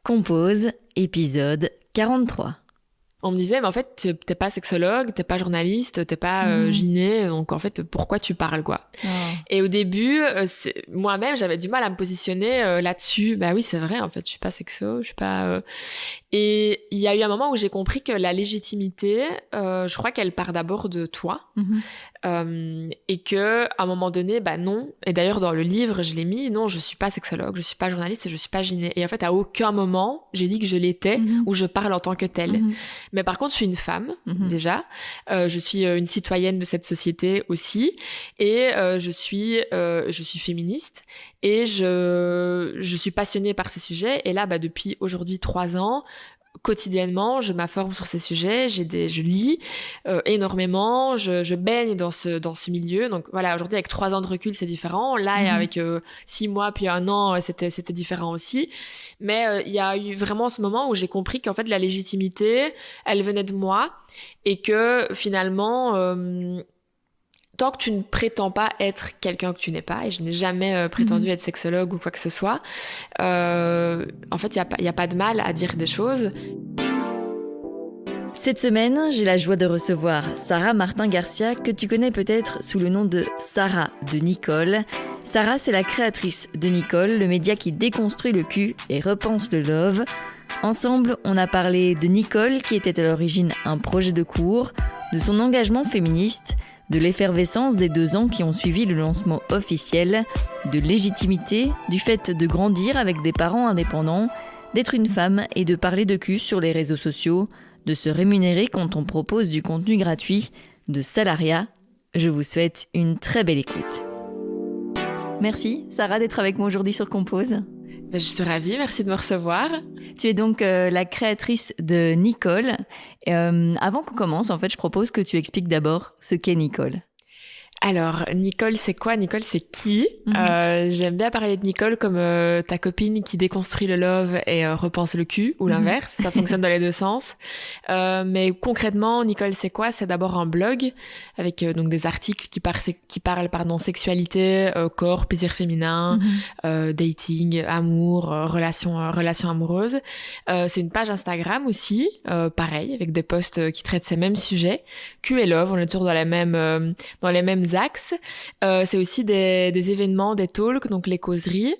Compose, épisode 43. On me disait, mais en fait, t'es pas sexologue, t'es pas journaliste, t'es pas gyné, donc en fait, pourquoi tu parles, quoi. Et au début, moi-même, j'avais du mal à me positionner là-dessus. Bah oui, c'est vrai, en fait, je suis pas sexo, je suis pas... Et il y a eu un moment où j'ai compris que la légitimité, je crois qu'elle part d'abord de toi. Et que à un moment donné, bah non. Et d'ailleurs, dans le livre, je l'ai mis, non, je suis pas sexologue, je suis pas journaliste et je suis pas gyné. Et en fait, à aucun moment, j'ai dit que je l'étais ou je parle en tant que telle. Mais par contre, je suis une femme, déjà. Je suis une citoyenne de cette société aussi. Et je suis féministe. Et je suis passionnée par ces sujets. Et là, bah, depuis aujourd'hui 3 ans, quotidiennement, je m'informe sur ces sujets, je lis énormément, je baigne dans ce milieu. Donc voilà, aujourd'hui avec 3 ans de recul, c'est différent. Là, et avec 6 mois puis 1 an, c'était différent aussi. Mais il y a eu vraiment ce moment où j'ai compris qu'en fait la légitimité, elle venait de moi et que finalement tant que tu ne prétends pas être quelqu'un que tu n'es pas, et je n'ai jamais prétendu être sexologue ou quoi que ce soit, en fait, il y a pas de mal à dire des choses. Cette semaine, j'ai la joie de recevoir Sarah Martin-Garcia, que tu connais peut-être sous le nom de Sarah de Nicole. Sarah, c'est la créatrice de Nicole, le média qui déconstruit le cul et repense le love. Ensemble, on a parlé de Nicole, qui était à l'origine un projet de cours, de son engagement féministe, de l'effervescence des 2 ans qui ont suivi le lancement officiel, de légitimité, du fait de grandir avec des parents indépendants, d'être une femme et de parler de cul sur les réseaux sociaux, de se rémunérer quand on propose du contenu gratuit, de salariat. Je vous souhaite une très belle écoute. Merci Sarah d'être avec moi aujourd'hui sur Compose. Je suis ravie, merci de me recevoir. Tu es donc la créatrice de Nicole. Avant qu'on commence, en fait, je propose que tu expliques d'abord ce qu'est Nicole. Alors, Nicole, c'est quoi? Nicole, c'est qui? J'aime bien parler de Nicole comme ta copine qui déconstruit le love et repense le cul, ou l'inverse. Ça fonctionne dans les 2 sens. Mais concrètement, Nicole, c'est quoi? C'est d'abord un blog avec donc des articles qui parlent sexualité, corps, plaisir féminin, dating, amour, relations amoureuses. C'est une page Instagram aussi, pareil, avec des posts qui traitent ces mêmes sujets. Cul et love, on est toujours dans les mêmes axes. C'est aussi des événements, des talks, donc les causeries.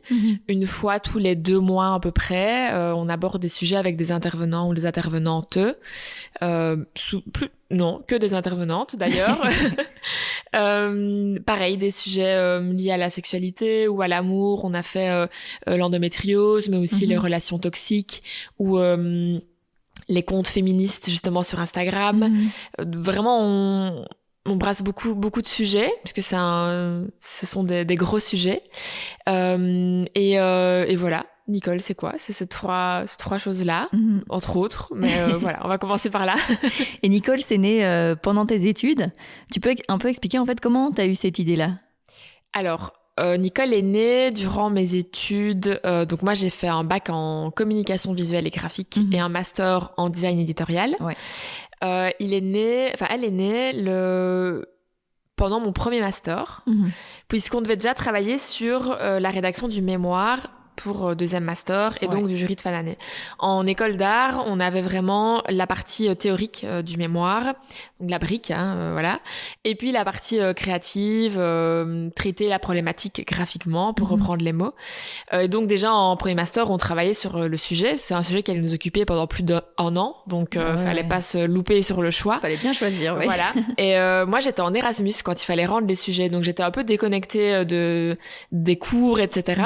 Une fois tous les 2 mois à peu près, on aborde des sujets avec des intervenants ou des intervenantes. Que des intervenantes d'ailleurs. Pareil, des sujets liés à la sexualité ou à l'amour. On a fait l'endométriose, mais aussi les relations toxiques ou les comptes féministes justement sur Instagram. Vraiment, on brasse beaucoup de sujets puisque ce sont des gros sujets et voilà. Nicole, c'est quoi? C'est ces trois choses-là, entre autres. Mais voilà, on va commencer par là. Et Nicole, c'est né pendant tes études. Tu peux un peu expliquer en fait comment tu as eu cette idée-là? Alors, Nicole est née durant mes études. Donc moi, j'ai fait un bac en communication visuelle et graphique et un master en design éditorial. Ouais. Elle est née pendant mon premier master, puisqu'on devait déjà travailler sur la rédaction du mémoire pour 2e master et donc du jury de fin d'année. En école d'art, on avait vraiment la partie théorique du mémoire, donc la brique, voilà, et puis la partie créative, traiter la problématique graphiquement, pour reprendre les mots. Et donc déjà en premier master, on travaillait sur le sujet. C'est un sujet qui allait nous occuper pendant plus d'1 an, donc fallait pas se louper sur le choix. Fallait bien choisir, oui. Voilà. Et moi, j'étais en Erasmus quand il fallait rendre les sujets, donc j'étais un peu déconnectée des cours, etc.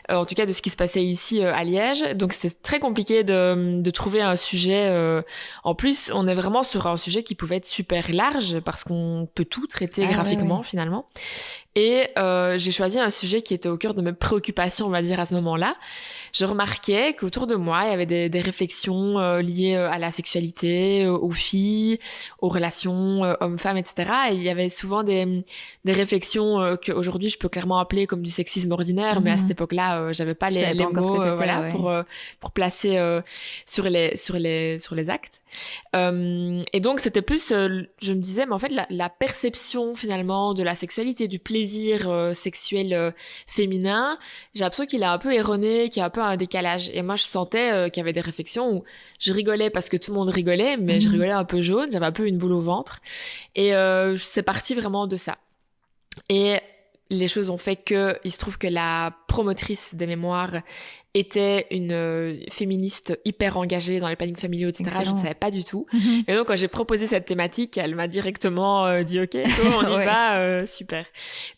En tout cas de ce qui se passait ici à Liège. Donc c'est très compliqué de trouver un sujet. En plus, on est vraiment sur un sujet qui pouvait être super large parce qu'on peut tout traiter graphiquement finalement. Et j'ai choisi un sujet qui était au cœur de mes préoccupations, on va dire, à ce moment-là. Je remarquais qu'autour de moi, il y avait des réflexions liées à la sexualité, aux filles, aux relations hommes-femmes, etc. Et il y avait souvent des réflexions qu'aujourd'hui, je peux clairement appeler comme du sexisme ordinaire, mais à cette époque-là, j'avais j'avais pas les mots pour placer sur les actes. Et donc c'était plus je me disais mais en fait la perception finalement de la sexualité, du plaisir sexuel féminin, j'ai l'impression qu'il est un peu erroné, qu'il y a un peu un décalage. Et moi je sentais qu'il y avait des réflexions où je rigolais parce que tout le monde rigolait, mais je rigolais un peu jaune, j'avais un peu une boule au ventre. Et c'est parti vraiment de ça. Et les choses ont fait que il se trouve que la promotrice des mémoires était une féministe hyper engagée dans les plannings familiaux, etc. Excellent. Je ne savais pas du tout. Et donc, quand j'ai proposé cette thématique, elle m'a directement dit « Ok, go, on y va, super ».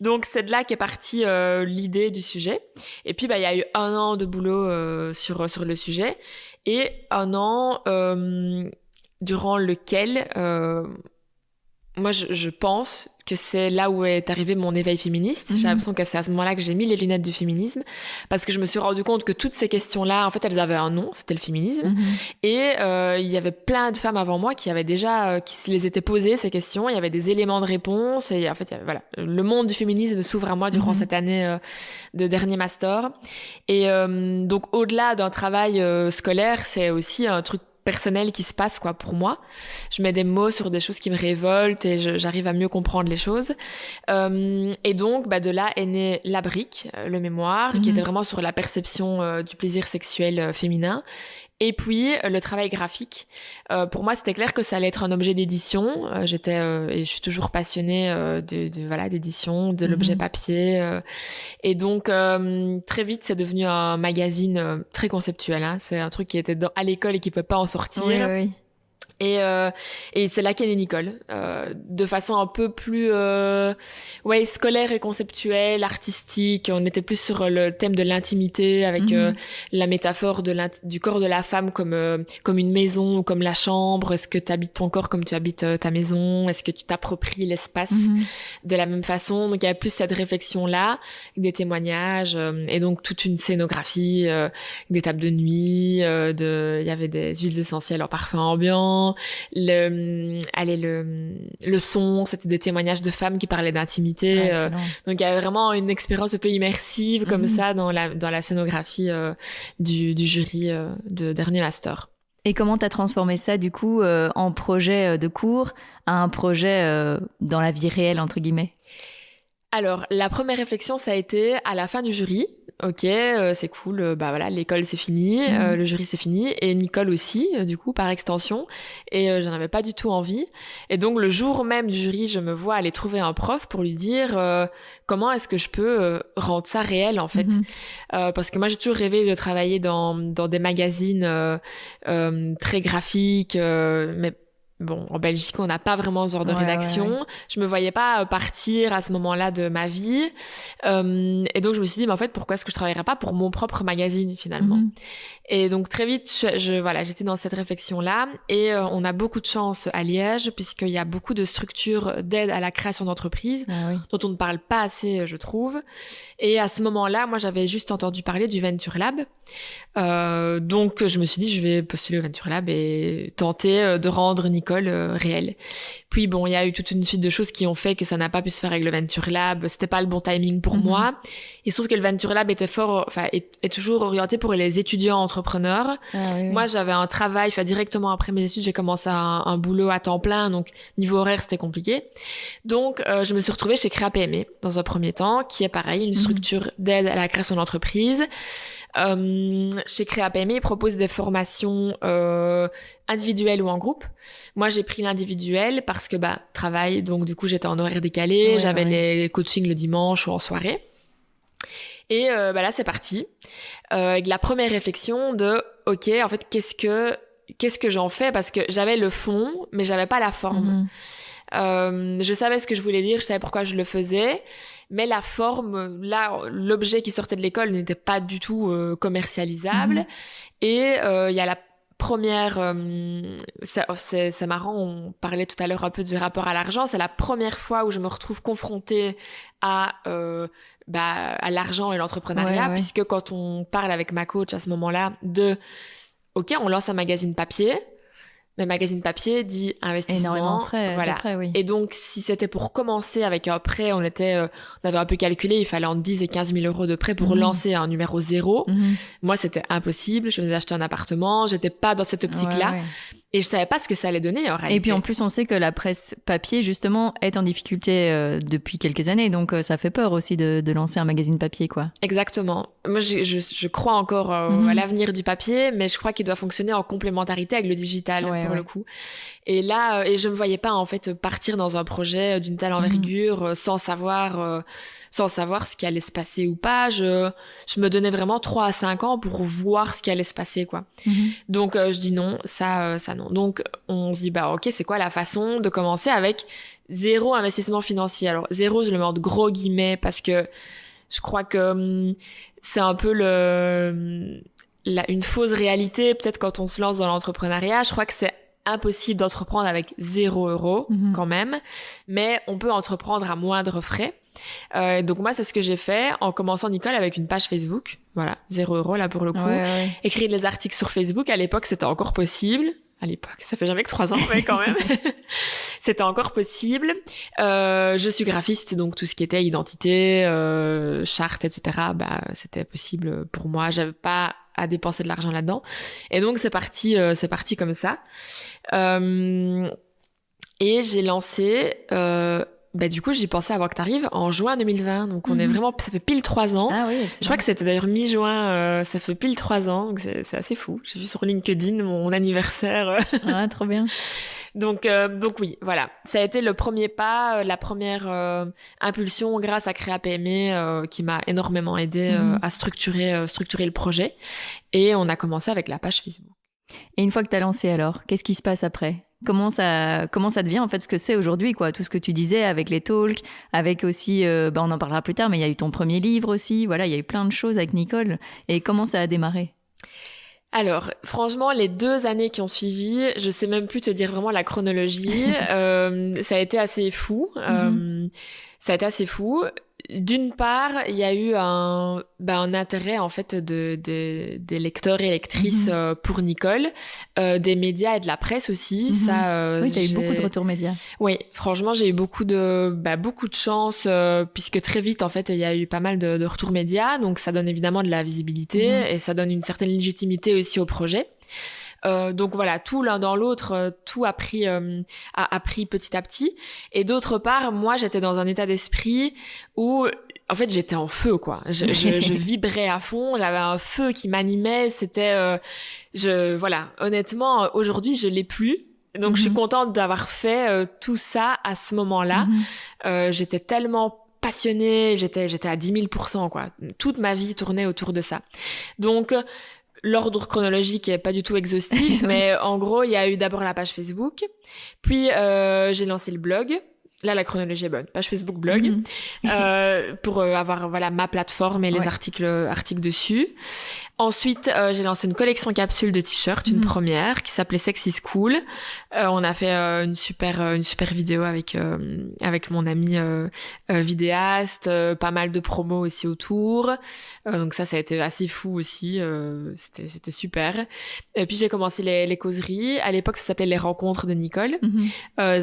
Donc, c'est de là qu'est partie l'idée du sujet. Et puis, il y a eu 1 an de boulot sur le sujet et 1 an durant lequel moi, je pense que c'est là où est arrivé mon éveil féministe. J'ai l'impression que c'est à ce moment-là que j'ai mis les lunettes du féminisme, parce que je me suis rendu compte que toutes ces questions-là, en fait, elles avaient un nom, c'était le féminisme. Et il y avait plein de femmes avant moi qui avaient déjà, qui se les étaient posées, ces questions. Il y avait des éléments de réponse. Et en fait, voilà, le monde du féminisme s'ouvre à moi durant cette année de dernier master. Et donc, au-delà d'un travail scolaire, c'est aussi un truc personnel qui se passe pour moi. Je mets des mots sur des choses qui me révoltent et j'arrive à mieux comprendre les choses. Et donc de là est né La Brique, le mémoire, qui était vraiment sur la perception du plaisir sexuel féminin. Et puis le travail graphique. Pour moi, c'était clair que ça allait être un objet d'édition. J'étais et je suis toujours passionnée d'édition, de l'objet papier. Et donc très vite, c'est devenu un magazine très conceptuel. C'est un truc qui était à l'école et qui pouvait pas en sortir. Oui. Et c'est là qu'est née Nicole, de façon un peu plus scolaire et conceptuelle, artistique. On était plus sur le thème de l'intimité, avec la métaphore du corps de la femme comme une maison ou comme la chambre. Est-ce que tu habites ton corps comme tu habites ta maison? Est-ce que tu t'appropries l'espace de la même façon? Donc il y avait plus cette réflexion là, des témoignages et donc toute une scénographie, des tables de nuit, il y avait des huiles essentielles en parfum ambiant. Le son, c'était des témoignages de femmes qui parlaient d'intimité. Donc il y avait vraiment une expérience un peu immersive comme ça dans la scénographie du jury de dernier master. Et comment t'as transformé ça du coup en projet de cours à un projet dans la vie réelle entre guillemets? Alors la première réflexion, ça a été à la fin du jury. Ok, c'est cool, l'école c'est fini, le jury c'est fini, et Nicole aussi, du coup, par extension, et j'en avais pas du tout envie. Et donc le jour même du jury, je me vois aller trouver un prof pour lui dire comment est-ce que je peux rendre ça réel en fait. Parce que moi j'ai toujours rêvé de travailler dans des magazines très graphiques, mais bon, en Belgique, on n'a pas vraiment ce genre de rédaction. Ouais. Je me voyais pas partir à ce moment-là de ma vie. Et donc, je me suis dit, mais en fait, pourquoi est-ce que je travaillerais pas pour mon propre magazine, finalement? Et donc, très vite, j'étais dans cette réflexion-là. Et on a beaucoup de chance à Liège, puisqu'il y a beaucoup de structures d'aide à la création d'entreprises, dont on ne parle pas assez, je trouve. Et à ce moment-là, moi, j'avais juste entendu parler du Venture Lab. Donc, je me suis dit, je vais postuler au Venture Lab et tenter de rendre Nicole réelle. Puis bon, il y a eu toute une suite de choses qui ont fait que ça n'a pas pu se faire avec le Venture Lab. C'était pas le bon timing pour moi. Il se trouve que le Venture Lab était est toujours orienté pour les étudiants entrepreneurs. Moi, j'avais un travail, directement après mes études, j'ai commencé un boulot à temps plein, donc niveau horaire, c'était compliqué. Donc, je me suis retrouvée chez Créa PME dans un premier temps, qui est pareil, une structure d'aide à la création d'entreprise. Chez Créa PME, ils proposent des formations individuelles ou en groupe. Moi, j'ai pris l'individuel parce que travail, donc du coup, j'étais en horaire décalé, j'avais les coachings le dimanche ou en soirée. Et là, c'est parti. Avec la première réflexion de OK, en fait, qu'est-ce que j'en fais? Parce que j'avais le fond, mais j'avais pas la forme. Je savais ce que je voulais dire, je savais pourquoi je le faisais, mais la forme, là, l'objet qui sortait de l'école n'était pas du tout commercialisable. Et il y a la première, c'est marrant, on parlait tout à l'heure un peu du rapport à l'argent, c'est la première fois où je me retrouve confrontée à l'argent et l'entrepreneuriat, puisque quand on parle avec ma coach à ce moment-là OK, on lance un magazine papier, Mais magazine papier dit investissement. Énormément de frais, voilà. oui. Et donc, si c'était pour commencer avec un prêt, on avait un peu calculé, il fallait entre 10 et 15 000 euros de prêt pour lancer un numéro 0. Moi, c'était impossible. Je venais d'acheter un appartement. J'étais pas dans cette optique-là. Ouais. Et je savais pas ce que ça allait donner en réalité. Et puis en plus, on sait que la presse papier, justement, est en difficulté depuis quelques années. Donc ça fait peur aussi de lancer un magazine papier, quoi. Exactement. Moi, je crois encore à l'avenir du papier, mais je crois qu'il doit fonctionner en complémentarité avec le digital, pour le coup. Et là, je me voyais pas, en fait, partir dans un projet d'une telle envergure sans savoir ce qui allait se passer ou pas. Je me donnais vraiment 3 à 5 ans pour voir ce qui allait se passer, quoi. Donc, je dis non, ça non. Donc, on se dit, ok, c'est quoi la façon de commencer avec 0 investissement financier? Alors, 0, je le mets en gros guillemets parce que je crois que c'est un peu une fausse réalité, peut-être quand on se lance dans l'entrepreneuriat. Je crois que c'est impossible d'entreprendre avec 0 euros quand même, mais on peut entreprendre à moindre frais. Donc moi, c'est ce que j'ai fait en commençant, Nicole, avec une page Facebook. Voilà, 0 euros là pour le coup. Écrire des articles sur Facebook, à l'époque, c'était encore possible. À l'époque, ça fait jamais que 3 ans, mais quand même. C'était encore possible. Je suis graphiste, donc tout ce qui était identité, charte, etc., c'était possible pour moi. J'avais pas à dépenser de l'argent là-dedans. Et donc, c'est parti comme ça. Et j'ai lancé, du coup, j'y pensais avant que t'arrives en juin 2020. Donc, on est vraiment, ça fait pile 3 ans. Ah oui, je crois que c'était d'ailleurs mi-juin, ça fait pile 3 ans. Donc, c'est assez fou. J'ai vu sur LinkedIn mon anniversaire. Ah, trop bien. Donc oui, voilà. Ça a été le premier pas, la première impulsion grâce à Créa PME qui m'a énormément aidé à structurer le projet. Et on a commencé avec la page Facebook. Et une fois que t'as lancé alors, qu'est-ce qui se passe après ? Comment ça devient en fait ce que c'est aujourd'hui, quoi, tout ce que tu disais avec les talks, avec aussi, on en parlera plus tard, mais il y a eu ton premier livre aussi, voilà, il y a eu plein de choses avec Nicole. Et comment ça a démarré ? Alors, franchement, les 2 années qui ont suivi, je sais même plus te dire vraiment la chronologie. Ça a été assez fou. D'une part, il y a eu un intérêt en fait des lecteurs et lectrices pour Nicole, des médias et de la presse aussi. Ça, oui, t'as eu beaucoup de retours médias. Oui, franchement, j'ai eu beaucoup de chance puisque très vite en fait il y a eu pas mal de retours médias, donc ça donne évidemment de la visibilité et ça donne une certaine légitimité aussi au projet. Donc voilà, tout l'un dans l'autre, tout a pris petit à petit. Et d'autre part, moi, j'étais dans un état d'esprit où, en fait, j'étais en feu, quoi. Je vibrais à fond. J'avais un feu qui m'animait. C'était, voilà. Honnêtement, aujourd'hui, je l'ai plus. Donc, je suis contente d'avoir fait tout ça à ce moment-là. J'étais tellement passionnée. J'étais à 10 000%, quoi. Toute ma vie tournait autour de ça. Donc, l'ordre chronologique est pas du tout exhaustif, mais en gros, il y a eu d'abord la page Facebook, puis j'ai lancé le blog. Là, la chronologie est bonne. Page Facebook, blog, pour avoir ma plateforme et les articles dessus. Ensuite, j'ai lancé une collection capsule de t-shirts, une première, qui s'appelait Sexy School. On a fait une super vidéo avec mon ami vidéaste, pas mal de promos aussi autour. Donc ça a été assez fou aussi. C'était super. Et puis j'ai commencé les causeries. À l'époque, ça s'appelait les rencontres de Nicole.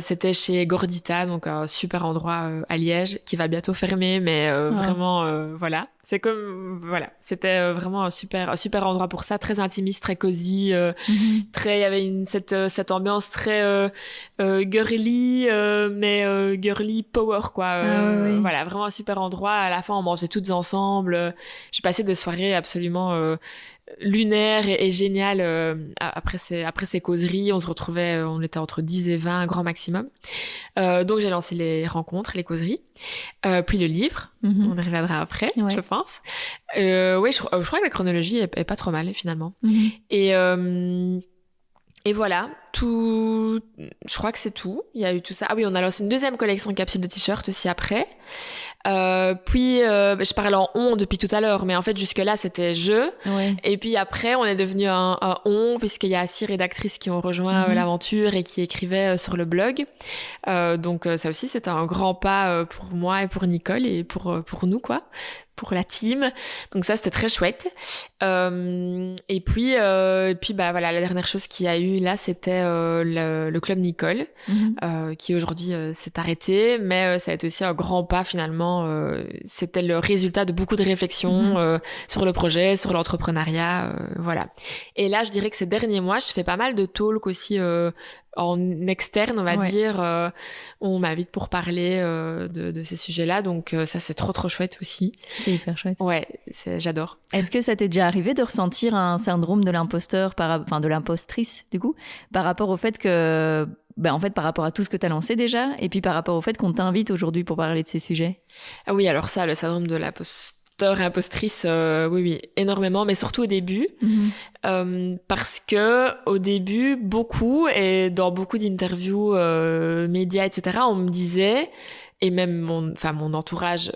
C'était chez Gordita, donc un super endroit à Liège qui va bientôt fermer, mais vraiment voilà. C'est comme voilà, c'était vraiment un super endroit pour ça, très intimiste, très cosy, il y avait cette ambiance très girly, mais girly power quoi. Voilà, vraiment un super endroit. À la fin, on mangeait toutes ensemble. J'ai passé des soirées absolument lunaire et génial après ces causeries. On se retrouvait, on était entre 10 et 20 grand maximum. Donc j'ai lancé les causeries, puis le livre. On y reviendra après, je pense. Je crois que la chronologie est pas trop mal finalement. Et voilà, tout. Je crois que c'est tout. Il y a eu tout ça. Ah oui, on a lancé une deuxième collection de capsules de t-shirts aussi après. Puis je parlais en on depuis tout à l'heure, mais en fait jusque-là c'était je. Et puis après on est devenu un on puisqu'il y a 6 rédactrices qui ont rejoint l'aventure et qui écrivaient sur le blog. Donc ça aussi c'était un grand pas pour moi et pour Nicole et pour nous quoi. pour la team. Donc ça, c'était très chouette. Et puis bah voilà, la dernière chose qu'il y a eu là, c'était le club Nicole, qui aujourd'hui s'est arrêté, mais ça a été aussi un grand pas finalement. C'était le résultat de beaucoup de réflexions sur le projet, sur l'entrepreneuriat, voilà. Et là, je dirais que ces derniers mois, je fais pas mal de talks aussi en externe, on va dire. On m'invite pour parler de ces sujets-là, donc ça, c'est trop chouette aussi. C'est hyper chouette. Ouais, j'adore. Est-ce que ça t'est déjà arrivé de ressentir un syndrome de l'imposteur, de l'impostrice, du coup, par rapport au fait que... en fait, par rapport à tout ce que tu as lancé déjà, et puis par rapport au fait qu'on t'invite aujourd'hui pour parler de ces sujets? Ah oui, alors ça, le syndrome de l'imposteur et impostrice, oui, énormément, mais surtout au début. Parce que au début, beaucoup, et dans beaucoup d'interviews, médias, etc., on me disait, et même mon entourage...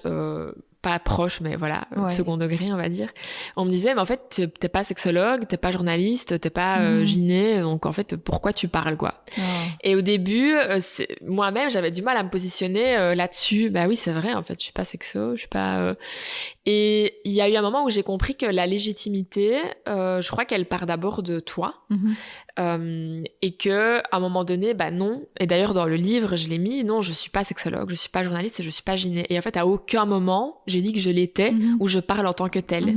pas proche, mais voilà, second degré, on va dire. On me disait, mais en fait, t'es pas sexologue, t'es pas journaliste, t'es pas gyné, donc en fait, pourquoi tu parles, quoi? Et au début, moi-même, j'avais du mal à me positionner là-dessus. Bah oui, c'est vrai, en fait, je suis pas sexo, je suis pas... Et il y a eu un moment où j'ai compris que la légitimité, je crois qu'elle part d'abord de toi. Et que à un moment donné, bah non. Et d'ailleurs, dans le livre, je l'ai mis, non, je suis pas sexologue, je suis pas journaliste et je suis pas gyné. Et en fait, à aucun moment, j'ai dit que je l'étais ou je parle en tant que telle.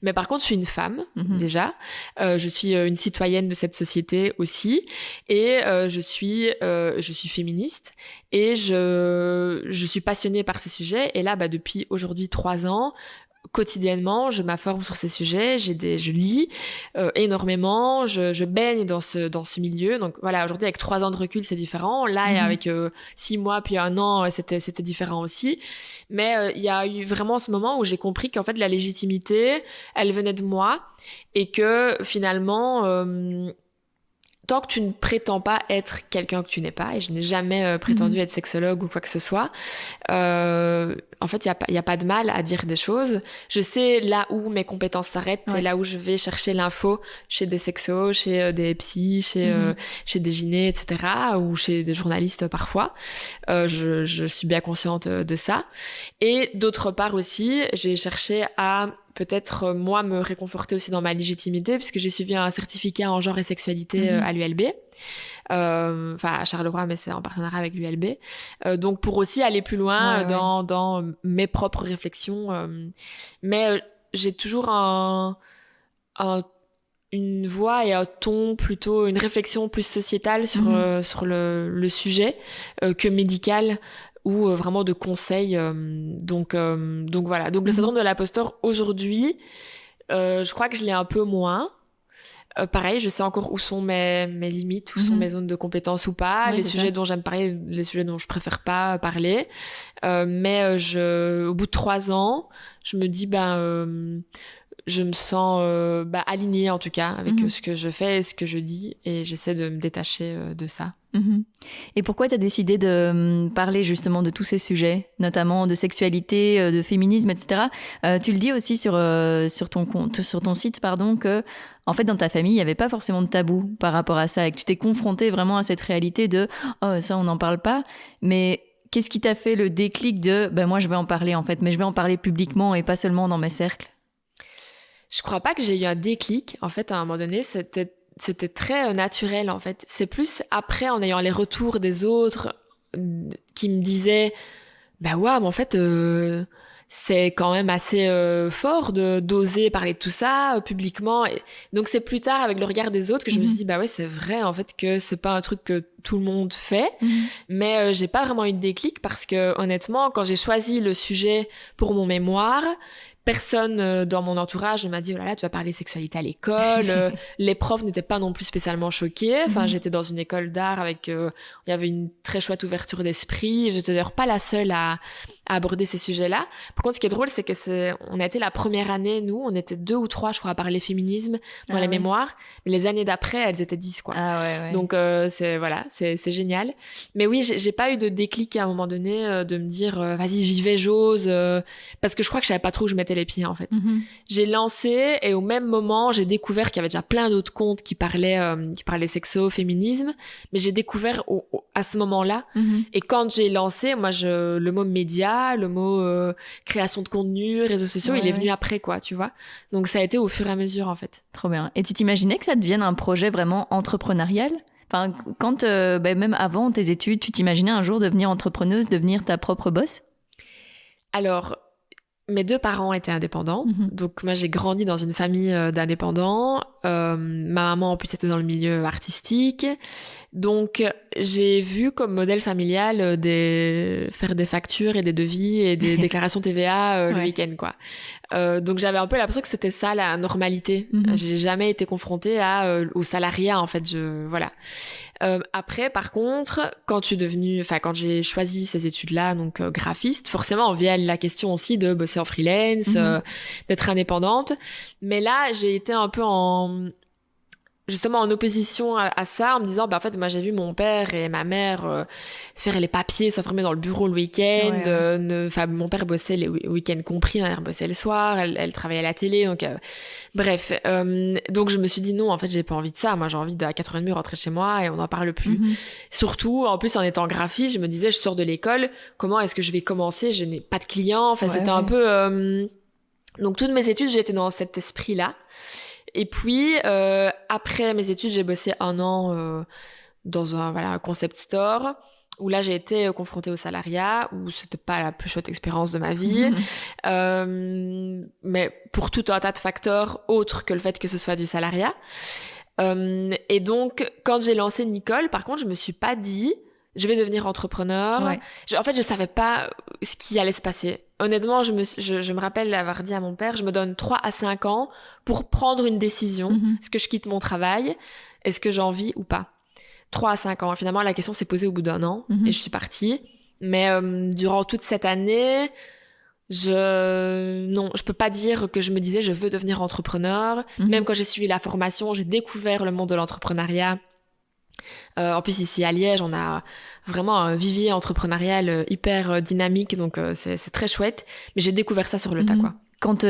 Mais par contre, je suis une femme, déjà. Je suis une citoyenne de cette société aussi. Et je suis féministe. Et je suis passionnée par ces sujets. Et là, bah, depuis aujourd'hui 3 ans, quotidiennement, je m'informe sur ces sujets, je lis énormément, je baigne dans ce milieu. Donc voilà, aujourd'hui avec 3 ans de recul, c'est différent. Là, et avec 6 mois puis 1 an, c'était différent aussi. Mais il y a eu vraiment ce moment où j'ai compris qu'en fait la légitimité, elle venait de moi et que finalement tant que tu ne prétends pas être quelqu'un que tu n'es pas, et je n'ai jamais prétendu être sexologue ou quoi que ce soit, en fait, il y a pas de mal à dire des choses. Je sais là où mes compétences s'arrêtent, c'est là où je vais chercher l'info chez des sexos, chez des psys, chez des gynés, etc., ou chez des journalistes parfois. Je suis bien consciente de ça. Et d'autre part aussi, j'ai cherché à peut-être moi me réconforter aussi dans ma légitimité, puisque j'ai suivi un certificat en genre et sexualité à l'ULB, à Charleroi, mais c'est en partenariat avec l'ULB, donc pour aussi aller plus loin dans mes propres réflexions, mais j'ai toujours une voix et un ton plutôt, une réflexion plus sociétale sur le sujet que médicale, ou vraiment de conseils. Donc voilà. Donc le syndrome de l'imposteur aujourd'hui, je crois que je l'ai un peu moins. Pareil, je sais encore où sont mes limites, où sont mes zones de compétences ou pas, les sujets dont j'aime parler, les sujets dont je préfère pas parler. Mais au bout de 3 ans, je me dis je me sens alignée en tout cas avec ce que je fais et ce que je dis, et j'essaie de me détacher de ça. Et pourquoi tu as décidé de parler justement de tous ces sujets, notamment de sexualité, de féminisme, etc. Tu le dis aussi sur ton site, que en fait dans ta famille il n'y avait pas forcément de tabou par rapport à ça, et que tu t'es confrontée vraiment à cette réalité de ça on n'en parle pas. Mais qu'est-ce qui t'a fait le déclic de moi je vais en parler en fait, mais je vais en parler publiquement et pas seulement dans mes cercles? Je crois pas que j'ai eu un déclic. En fait, à un moment donné, c'était très naturel, en fait. C'est plus après, en ayant les retours des autres qui me disaient ouais, mais en fait, c'est quand même assez fort d'oser parler de tout ça publiquement. Et donc c'est plus tard, avec le regard des autres, que je me suis dit ouais, c'est vrai en fait que c'est pas un truc que tout le monde fait. Mais j'ai pas vraiment eu de déclic, parce que honnêtement, quand j'ai choisi le sujet pour mon mémoire, personne dans mon entourage ne m'a dit oh là là, tu vas parler sexualité à l'école. Les profs n'étaient pas non plus spécialement choqués. Enfin, j'étais dans une école d'art avec il y avait une très chouette ouverture d'esprit. J'étais d'ailleurs pas la seule à aborder ces sujets-là. Par contre, ce qui est drôle, c'est que on a été la première année, nous, on était 2 ou 3, je crois, à parler féminisme dans les mémoires. Mais les années d'après, elles étaient 10, quoi. Donc c'est génial. Mais oui, j'ai pas eu de déclic à un moment donné de me dire vas-y, j'y vais, j'ose, parce que je crois que je savais pas trop où je mettais les pieds, en fait. J'ai lancé, et au même moment, j'ai découvert qu'il y avait déjà plein d'autres comptes qui parlaient sexo, féminisme, mais j'ai découvert à ce moment-là. Et quand j'ai lancé, moi, le mot média, médias, le mot création de contenu, réseaux sociaux, il est venu après, quoi, tu vois. Donc ça a été au fur et à mesure, en fait. Trop bien. Et tu t'imaginais que ça devienne un projet vraiment entrepreneurial ? Enfin, quand, même avant tes études, tu t'imaginais un jour devenir entrepreneuse, devenir ta propre boss ? Alors, mes 2 parents étaient indépendants. Donc moi, j'ai grandi dans une famille d'indépendants. Ma maman, en plus, était dans le milieu artistique. Donc, j'ai vu comme modèle familial faire des factures et des devis et des déclarations TVA le week-end, quoi. Donc, j'avais un peu l'impression que c'était ça, la normalité. J'ai jamais été confrontée au salariat, en fait. Voilà. Après, par contre, quand j'ai choisi ces études-là, donc graphiste, forcément, on vient la question aussi de bosser en freelance, d'être indépendante. Mais là, j'ai été un peu justement en opposition à ça, en me disant, en fait, moi, j'ai vu mon père et ma mère faire les papiers, s'enfermer dans le bureau le week-end. Mon père bossait les week-ends compris, ma mère bossait le soir, elle travaillait à la télé, donc bref. Donc je me suis dit non, en fait, j'ai pas envie de ça. Moi, j'ai envie à 4h30 rentrer chez moi et on n'en parle plus. Surtout, en plus, en étant graphiste, je me disais, je sors de l'école, comment est-ce que je vais commencer ? Je n'ai pas de clients. Enfin, c'était un peu... Donc toutes mes études, j'étais dans cet esprit-là. Et puis, après mes études, j'ai bossé 1 an dans un concept store, où là, j'ai été confrontée au salariat, où c'était pas la plus chouette expérience de ma vie. Mais pour tout un tas de facteurs autres que le fait que ce soit du salariat. Et donc, quand j'ai lancé Nicole, par contre, je me suis pas dit... je vais devenir entrepreneur. En fait, je savais pas ce qui allait se passer. Honnêtement, je me rappelle avoir dit à mon père, je me donne 3 à 5 ans pour prendre une décision. Est-ce que je quitte mon travail ? Est-ce que j'ai envie ou pas ? 3 à 5 ans. Finalement, la question s'est posée au bout d'1 an et je suis partie. Mais durant toute cette année, je peux pas dire que je me disais je veux devenir entrepreneur. Même quand j'ai suivi la formation, j'ai découvert le monde de l'entrepreneuriat. En plus ici à Liège, on a vraiment un vivier entrepreneurial hyper dynamique, donc c'est très chouette. Mais j'ai découvert ça sur le tas, quoi. Quand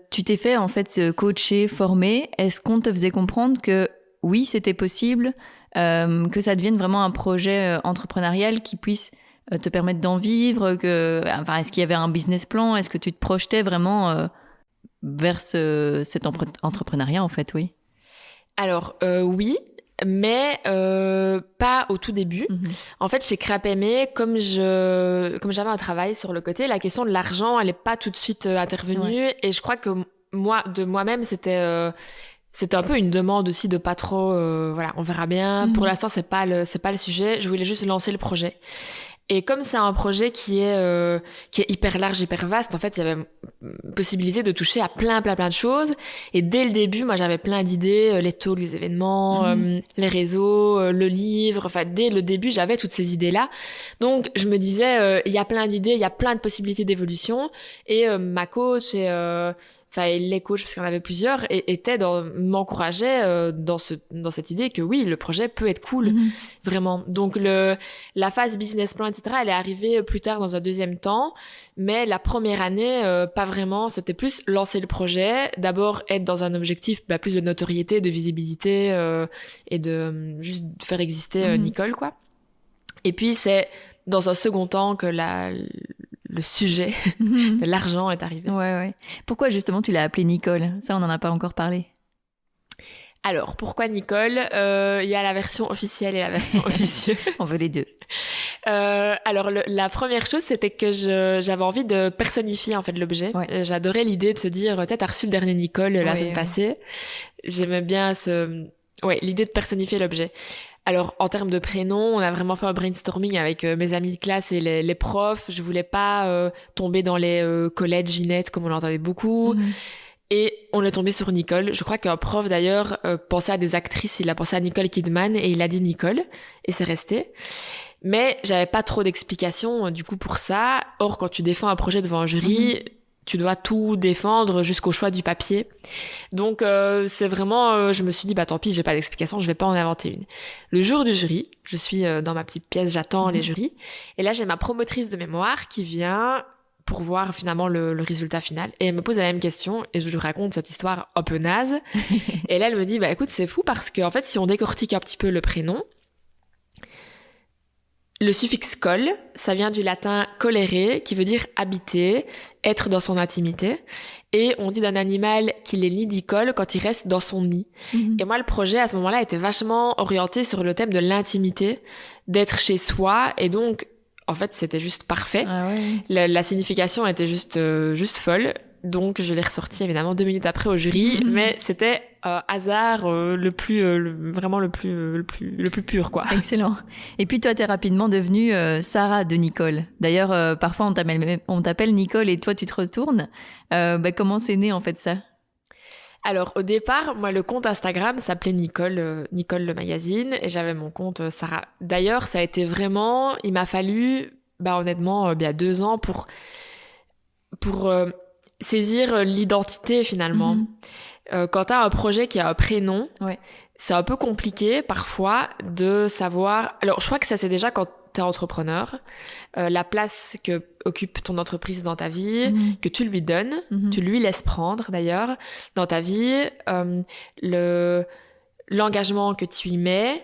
tu t'es fait en fait coacher, former, est-ce qu'on te faisait comprendre que oui, c'était possible, que ça devienne vraiment un projet entrepreneurial qui puisse te permettre d'en vivre, est-ce qu'il y avait un business plan, est-ce que tu te projetais vraiment vers cet entrepreneuriat en fait, oui. Alors oui. Mais pas au tout début. En fait, chez Crapemé, comme j'avais un travail sur le côté, la question de l'argent, elle est pas tout de suite intervenue. Et je crois que moi-même, c'était un peu une demande aussi de pas trop. On verra bien. Pour l'instant, c'est pas le sujet. Je voulais juste lancer le projet. Et comme c'est un projet qui est hyper large, hyper vaste, en fait, il y avait possibilité de toucher à plein de choses. Et dès le début, moi, j'avais plein d'idées, les talks, les événements, les réseaux, le livre. Enfin, dès le début, j'avais toutes ces idées-là. Donc, je me disais, il y a plein d'idées, il y a plein de possibilités d'évolution. Et ma coach et les coachs, parce qu'il y en avait plusieurs, m'encourageaient dans cette idée que oui, le projet peut être cool, vraiment. Donc la phase business plan, etc., elle est arrivée plus tard dans un deuxième temps, mais la première année, pas vraiment. C'était plus lancer le projet, d'abord être dans un objectif plus de notoriété, de visibilité et de juste faire exister Nicole, quoi. Et puis c'est dans un second temps que le sujet de l'argent est arrivé. Ouais. Pourquoi justement tu l'as appelée Nicole ? Ça, on n'en a pas encore parlé. Alors, pourquoi Nicole ? Il y a la version officielle et la version officieuse. On veut les deux. Alors, la première chose, c'était que j'avais envie de personnifier en fait l'objet. J'adorais l'idée de se dire, t'as reçu le dernier Nicole la semaine passée. J'aimais bien l'idée de personnifier l'objet. Alors, en termes de prénom, on a vraiment fait un brainstorming avec mes amis de classe et les profs. Je voulais pas tomber dans les Colette, Ginette, comme on l'entendait beaucoup. Et on est tombé sur Nicole. Je crois qu'un prof, d'ailleurs, pensait à des actrices. Il a pensé à Nicole Kidman et il a dit Nicole. Et c'est resté. Mais j'avais pas trop d'explications, du coup, pour ça. Or, quand tu défends un projet devant un jury... tu dois tout défendre jusqu'au choix du papier. Donc, c'est vraiment... je me suis dit, tant pis, j'ai pas d'explication, je vais pas en inventer une. Le jour du jury, je suis dans ma petite pièce, j'attends les jurys. Et là, j'ai ma promotrice de mémoire qui vient pour voir finalement le résultat final. Et elle me pose la même question, et je lui raconte cette histoire un peu naze. Et là, elle me dit, écoute, c'est fou parce que en fait, si on décortique un petit peu le prénom, Le suffixe col, ça vient du latin colere, qui veut dire habiter, être dans son intimité. Et on dit d'un animal qu'il est nidicole quand il reste dans son nid. Et moi, le projet, à ce moment-là, était vachement orienté sur le thème de l'intimité, d'être chez soi. Et donc, en fait, c'était juste parfait. Ah ouais. La signification était juste folle. Donc, je l'ai ressorti évidemment 2 minutes après au jury, mais c'était hasard vraiment le plus pur, quoi. Excellent. Et puis toi, t'es rapidement devenue Sarah de Nicole. D'ailleurs, parfois on t'appelle Nicole et toi tu te retournes. Comment c'est né en fait ça? Alors au départ, moi le compte Instagram s'appelait Nicole, Nicole le magazine, et j'avais mon compte Sarah. D'ailleurs, ça a été vraiment, il m'a fallu, honnêtement, 2 ans pour saisir l'identité finalement. Quand t'as un projet qui a un prénom, ouais. C'est un peu compliqué parfois de savoir... Alors je crois que ça c'est déjà quand t'es entrepreneur, la place que occupe ton entreprise dans ta vie, que tu lui donnes, tu lui laisses prendre d'ailleurs dans ta vie, l'engagement que tu y mets,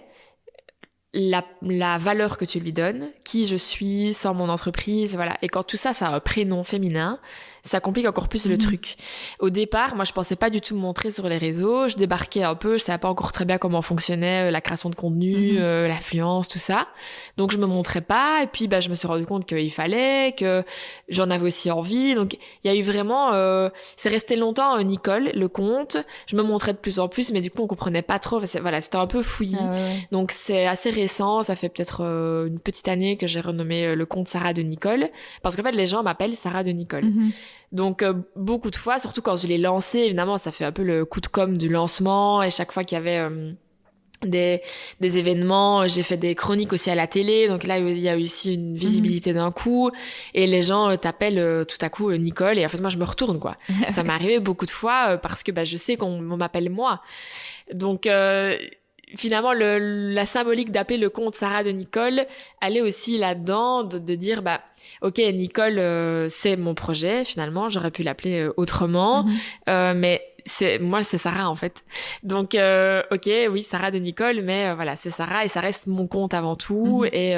la valeur que tu lui donnes, qui je suis sans mon entreprise, voilà. Et quand tout ça, ça a un prénom féminin, ça complique encore plus le truc. Au départ, moi, je pensais pas du tout me montrer sur les réseaux. Je débarquais un peu, je savais pas encore très bien comment fonctionnait la création de contenu, l'affluence, tout ça. Donc, je me montrais pas. Et puis, je me suis rendu compte qu'il fallait, que j'en avais aussi envie. Donc, il y a eu vraiment... c'est resté longtemps Nicole, le compte. Je me montrais de plus en plus, mais du coup, on comprenait pas trop. Voilà, c'était un peu fouillis. Ah ouais. Donc, c'est assez récent. Ça fait peut-être une petite année que j'ai renommé le compte Sarah de Nicole. Parce qu'en fait, les gens m'appellent Sarah de Nicole. Donc beaucoup de fois, surtout quand je l'ai lancé, évidemment, ça fait un peu le coup de com' du lancement. Et chaque fois qu'il y avait des événements, j'ai fait des chroniques aussi à la télé. Donc là, il y a eu aussi une visibilité d'un coup. Et les gens t'appellent tout à coup Nicole. Et en fait, moi, je me retourne, quoi. Ça m'est arrivé beaucoup de fois parce que je sais qu'on m'appelle moi. Donc... finalement, la symbolique d'appeler le compte Sarah de Nicole, elle est aussi là-dedans de dire, ok, Nicole, c'est mon projet, finalement, j'aurais pu l'appeler autrement, mais moi, c'est Sarah, en fait. Donc, ok, oui, Sarah de Nicole, mais voilà, c'est Sarah et ça reste mon compte avant tout. Et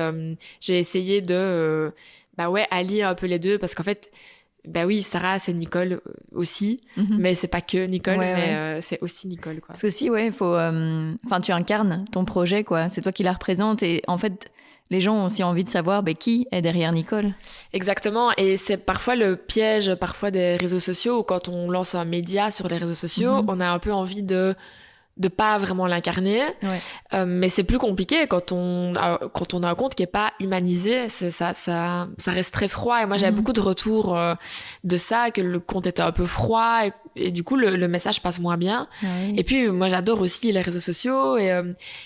j'ai essayé de, allier un peu les deux parce qu'en fait, oui, Sarah, c'est Nicole aussi, mais c'est pas que Nicole, c'est aussi Nicole, quoi. Parce que si, il faut... tu incarnes ton projet, quoi. C'est toi qui la représente et en fait, les gens ont aussi envie de savoir qui est derrière Nicole. Exactement, et c'est parfois le piège des réseaux sociaux, où quand on lance un média sur les réseaux sociaux, on a un peu envie de pas vraiment l'incarner, mais c'est plus compliqué quand on a un compte qui est pas humanisé, ça reste très froid. Et moi j'avais beaucoup de retours de ça, que le compte était un peu froid et du coup le message passe moins bien. Et puis moi j'adore aussi les réseaux sociaux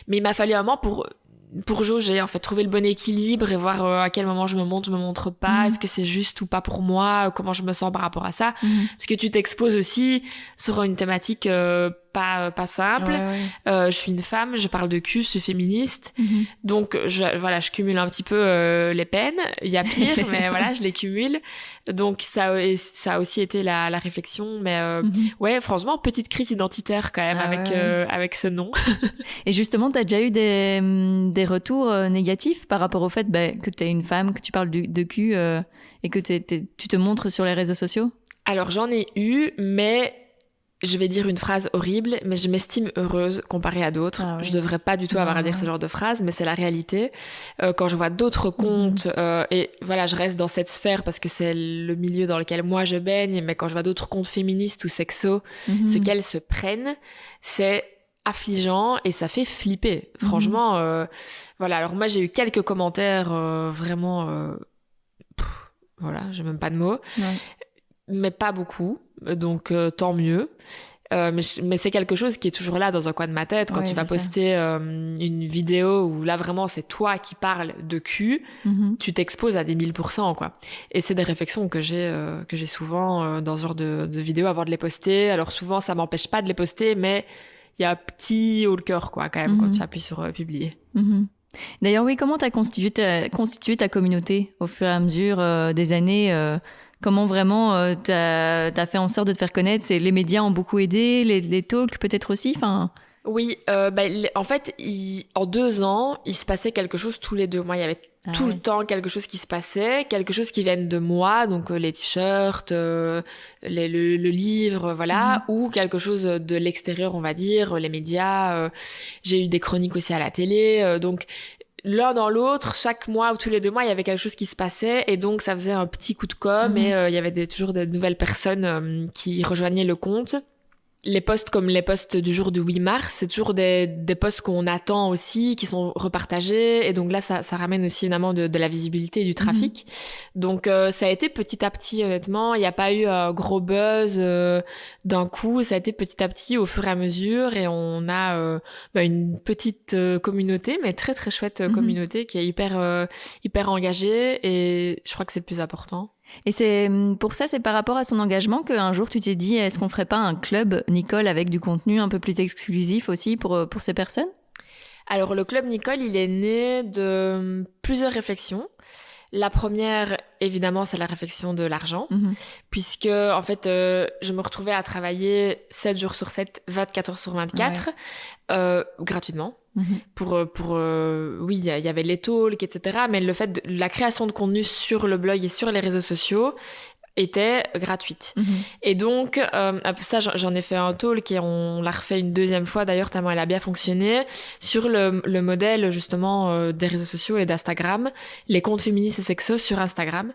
mais il m'a fallu un moment pour jauger, en fait, trouver le bon équilibre et voir à quel moment je me montre pas, est-ce que c'est juste ou pas pour moi, comment je me sens par rapport à ça. Parce que tu t'exposes aussi sur une thématique pas simple. Je suis une femme, je parle de cul, je suis féministe. Donc je cumule un petit peu les peines. Il y a pire, mais voilà, je les cumule. Donc ça a aussi été la réflexion, mais franchement, petite crise identitaire quand même avec ce nom. Et justement, t'as déjà eu des retours négatifs par rapport au fait que t'es une femme, que tu parles de cul et que tu te montres sur les réseaux sociaux? Alors j'en ai eu, mais je vais dire une phrase horrible, mais je m'estime heureuse comparée à d'autres. Je devrais pas du tout avoir à dire ce genre de phrase, mais c'est la réalité. Quand je vois d'autres comptes, et voilà, je reste dans cette sphère parce que c'est le milieu dans lequel moi je baigne, mais quand je vois d'autres comptes féministes ou sexos, ce qu'elles se prennent, c'est affligeant et ça fait flipper. Franchement, voilà. Alors moi, j'ai eu quelques commentaires vraiment... voilà, j'ai même pas de mots. Mais pas beaucoup, donc tant mieux. Mais c'est quelque chose qui est toujours là dans un coin de ma tête. Quand tu vas poster une vidéo où là vraiment c'est toi qui parles de cul, tu t'exposes à des 1000%, quoi. Et c'est des réflexions que j'ai souvent dans ce genre de vidéos avant de les poster. Alors souvent ça m'empêche pas de les poster, mais il y a un petit haut le cœur, quoi, quand même, quand tu appuies sur publier. D'ailleurs, oui, comment t'as constitué ta communauté au fur et à mesure des années Comment vraiment t'as fait en sorte de te faire connaître? Les médias ont beaucoup aidé, les talks peut-être aussi. Oui, en fait, en 2 ans, il se passait quelque chose tous les 2 mois. Il y avait tout le temps quelque chose qui se passait, quelque chose qui vienne de moi, donc les t-shirts, le livre, voilà, ou quelque chose de l'extérieur, on va dire, les médias. J'ai eu des chroniques aussi à la télé, donc l'un dans l'autre, chaque mois ou tous les 2 mois, il y avait quelque chose qui se passait, et donc ça faisait un petit coup de com', et il y avait toujours des nouvelles personnes qui rejoignaient le compte. Les posts comme les posts du jour du 8 mars, c'est toujours des posts qu'on attend aussi, qui sont repartagés. Et donc là, ça ramène aussi évidemment de la visibilité et du trafic. Donc ça a été petit à petit, honnêtement. Il n'y a pas eu un gros buzz d'un coup. Ça a été petit à petit au fur et à mesure. Et on a une petite communauté, mais très très chouette communauté qui est hyper engagée. Et je crois que c'est le plus important. Et pour ça, c'est par rapport à son engagement qu'un jour tu t'es dit, est-ce qu'on ferait pas un club Nicole avec du contenu un peu plus exclusif aussi pour ces personnes ? Alors le club Nicole, il est né de plusieurs réflexions. La première, évidemment, c'est la réflexion de l'argent, puisque en fait, je me retrouvais à travailler 7 jours sur 7, 24 heures sur 24, gratuitement. Oui, il y avait les talks, etc. Mais le fait de la création de contenu sur le blog et sur les réseaux sociaux était gratuite. Et donc, ça, j'en ai fait un talk et on l'a refait une deuxième fois d'ailleurs, tellement elle a bien fonctionné, sur le modèle justement des réseaux sociaux et d'Instagram, les comptes féministes et sexos sur Instagram.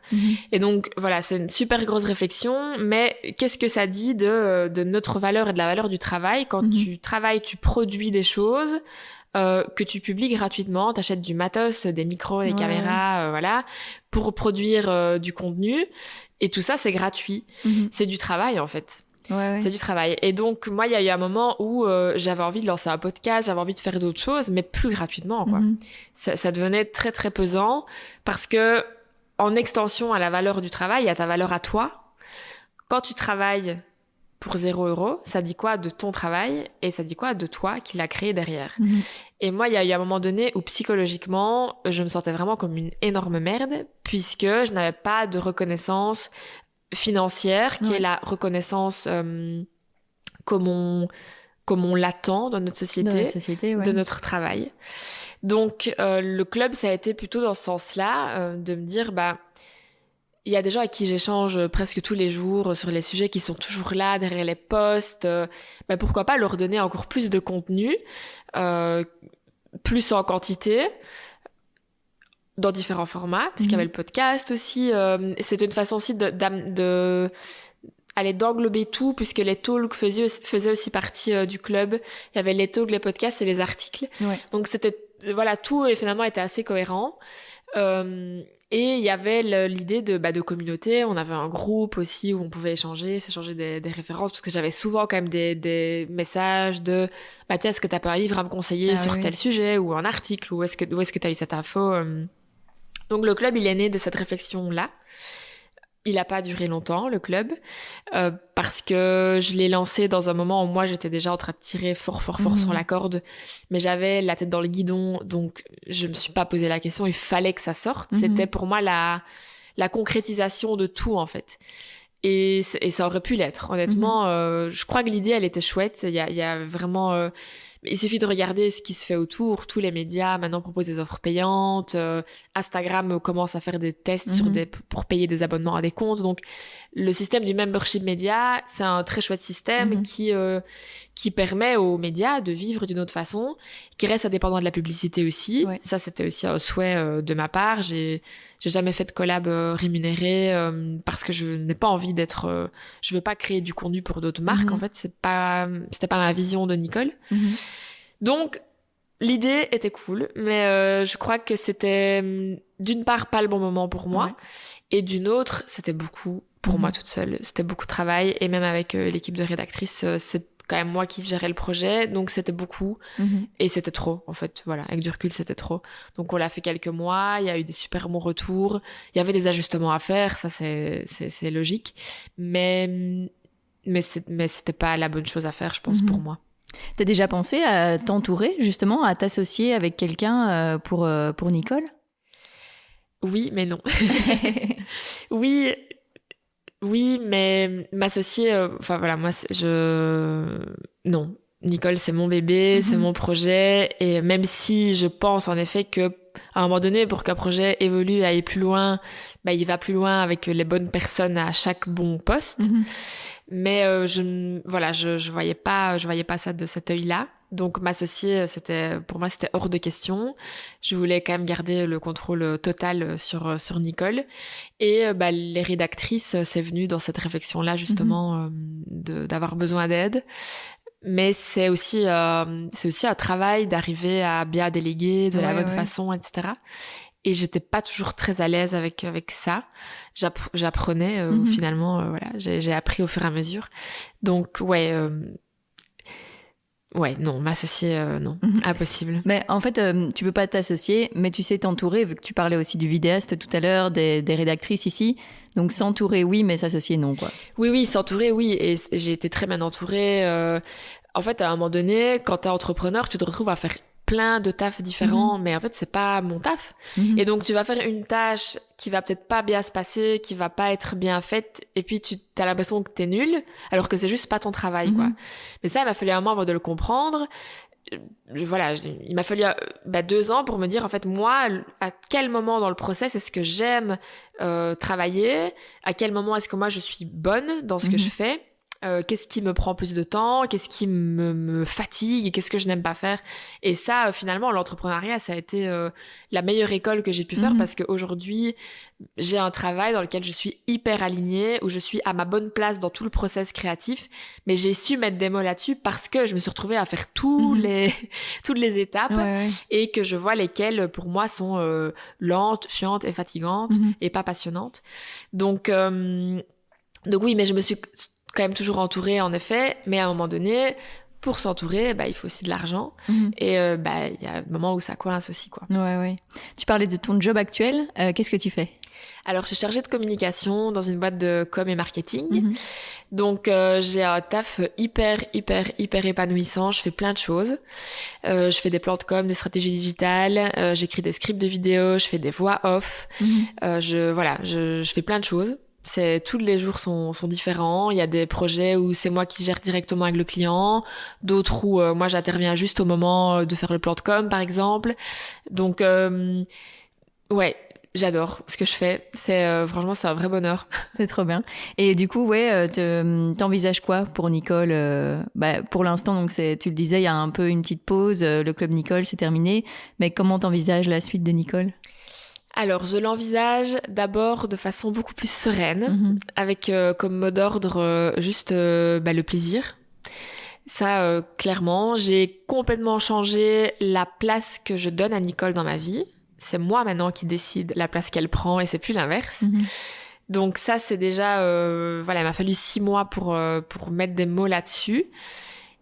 Et donc, voilà, c'est une super grosse réflexion, mais qu'est-ce que ça dit de notre valeur et de la valeur du travail quand tu travailles, tu produis des choses que tu publies gratuitement, t'achètes du matos, des micros, des caméras, voilà, pour produire du contenu. Et tout ça, c'est gratuit. C'est du travail, en fait. C'est du travail. Et donc, moi, il y a eu un moment où j'avais envie de lancer un podcast, j'avais envie de faire d'autres choses, mais plus gratuitement, quoi. Ça devenait très, très pesant parce que, en extension à la valeur du travail, il y a ta valeur à toi. Quand tu travailles pour 0 €, ça dit quoi de ton travail et ça dit quoi de toi qui l'as créé derrière. Et moi, il y a eu un moment donné où psychologiquement, je me sentais vraiment comme une énorme merde puisque je n'avais pas de reconnaissance financière qui est la reconnaissance comme on l'attend dans notre société, de notre travail. Donc, le club, ça a été plutôt dans ce sens-là, de me dire, il y a des gens avec qui j'échange presque tous les jours sur les sujets qui sont toujours là derrière les posts. Pourquoi pas leur donner encore plus de contenu, plus en quantité, dans différents formats, puisqu'il y avait le podcast aussi. C'était une façon aussi d'englober tout, puisque les talks faisaient aussi partie du club. Il y avait les talks, les podcasts et les articles. Donc c'était, voilà, tout finalement était assez cohérent. Et il y avait l'idée de communauté. On avait un groupe aussi où on pouvait s'échanger des références, parce que j'avais souvent quand même des messages de tiens, est-ce que t'as pas un livre à me conseiller sur tel sujet, ou un article, ou où est-ce que t'as eu cette info. Donc le club, il est né de cette réflexion-là. Il a pas duré longtemps, le club, parce que je l'ai lancé dans un moment où moi j'étais déjà en train de tirer fort sur la corde, mais j'avais la tête dans le guidon, donc je me suis pas posé la question, il fallait que ça sorte. C'était pour moi la concrétisation de tout, en fait. Et ça aurait pu l'être, honnêtement. Je crois que l'idée, elle était chouette. Il y a vraiment... il suffit de regarder ce qui se fait autour. Tous les médias maintenant proposent des offres payantes. Instagram commence à faire des tests pour payer des abonnements à des comptes. Donc, le système du membership média, c'est un très chouette système qui permet aux médias de vivre d'une autre façon, qui reste indépendant de la publicité aussi. Ça, c'était aussi un souhait de ma part. J'ai jamais fait de collab rémunéré parce que je n'ai pas envie d'être... je veux pas créer du contenu pour d'autres marques. En fait, c'était pas ma vision de Nicole. Donc, l'idée était cool, mais je crois que c'était d'une part pas le bon moment pour moi, et d'une autre, c'était beaucoup pour moi toute seule. C'était beaucoup de travail, et même avec l'équipe de rédactrices, c'est quand même moi qui gérais le projet, donc c'était beaucoup, et c'était trop, en fait. Voilà, avec du recul, c'était trop. Donc on l'a fait quelques mois, il y a eu des super bons retours, il y avait des ajustements à faire, ça c'est logique, mais c'était pas la bonne chose à faire, je pense, pour moi. T'as déjà pensé à t'entourer, justement, à t'associer avec quelqu'un pour Nicole ? Oui, mais non. Oui, mais m'associer... moi, non. Nicole, c'est mon bébé, c'est mon projet. Et même si je pense en effet que à un moment donné, pour qu'un projet évolue, aille plus loin, il va plus loin avec les bonnes personnes à chaque bon poste. Mais je voyais pas ça de cet œil-là. Donc m'associer, pour moi c'était hors de question. Je voulais quand même garder le contrôle total sur Nicole. Et les rédactrices, c'est venu dans cette réflexion-là justement d'avoir besoin d'aide. Mais c'est aussi un travail d'arriver à bien déléguer de la bonne façon, etc. Et j'étais pas toujours très à l'aise avec ça. J'apprenais finalement, j'ai appris au fur et à mesure. Donc non, m'associer, non, impossible. Mais en fait, tu veux pas t'associer, mais tu sais t'entourer, vu que tu parlais aussi du vidéaste tout à l'heure, des rédactrices ici. Donc s'entourer, oui, mais s'associer, non, quoi. Oui, s'entourer, oui. Et j'ai été très bien entourée. En fait, à un moment donné, quand t'es entrepreneur, tu te retrouves à faire plein de tafs différents, mais en fait, c'est pas mon taf. Et donc, tu vas faire une tâche qui va peut-être pas bien se passer, qui va pas être bien faite, et puis tu as l'impression que t'es nul, alors que c'est juste pas ton travail, quoi. Mais ça, il m'a fallu un moment avant de le comprendre. Il m'a fallu 2 ans pour me dire, en fait, moi, à quel moment dans le process est-ce que j'aime travailler, à quel moment est-ce que moi je suis bonne dans ce que je fais, qu'est-ce qui me prend plus de temps, qu'est-ce qui me fatigue et qu'est-ce que je n'aime pas faire. Et ça, finalement, l'entrepreneuriat, ça a été la meilleure école que j'ai pu faire, parce qu'aujourd'hui, j'ai un travail dans lequel je suis hyper alignée, où je suis à ma bonne place dans tout le process créatif, mais j'ai su mettre des mots là-dessus parce que je me suis retrouvée à faire toutes les étapes, et que je vois lesquelles, pour moi, sont lentes, chiantes et fatigantes, et pas passionnantes. Donc oui, mais je me suis quand même toujours entourée, en effet, mais à un moment donné, pour s'entourer, il faut aussi de l'argent. Et il y a un moment où ça coince aussi, quoi. Ouais. Tu parlais de ton job actuel. Qu'est-ce que tu fais ? Alors, je suis chargée de communication dans une boîte de com et marketing. Donc, j'ai un taf hyper épanouissant. Je fais plein de choses. Je fais des plans de com, des stratégies digitales. J'écris des scripts de vidéos. Je fais des voix off. Je fais plein de choses. Tous les jours sont différents. Il y a des projets où c'est moi qui gère directement avec le client, d'autres où moi j'interviens juste au moment de faire le plan de com, par exemple. Donc j'adore ce que je fais. Franchement, c'est un vrai bonheur. C'est trop bien. Et du coup, t'envisages quoi pour Nicole ? Pour l'instant, donc tu le disais, il y a un peu une petite pause. Le club Nicole, c'est terminé. Mais comment t'envisages la suite de Nicole ? Alors, je l'envisage d'abord de façon beaucoup plus sereine, avec comme mot d'ordre juste le plaisir. Ça, clairement, j'ai complètement changé la place que je donne à Nicole dans ma vie. C'est moi maintenant qui décide la place qu'elle prend, et c'est plus l'inverse. Donc ça, c'est déjà... il m'a fallu 6 mois pour mettre des mots là-dessus.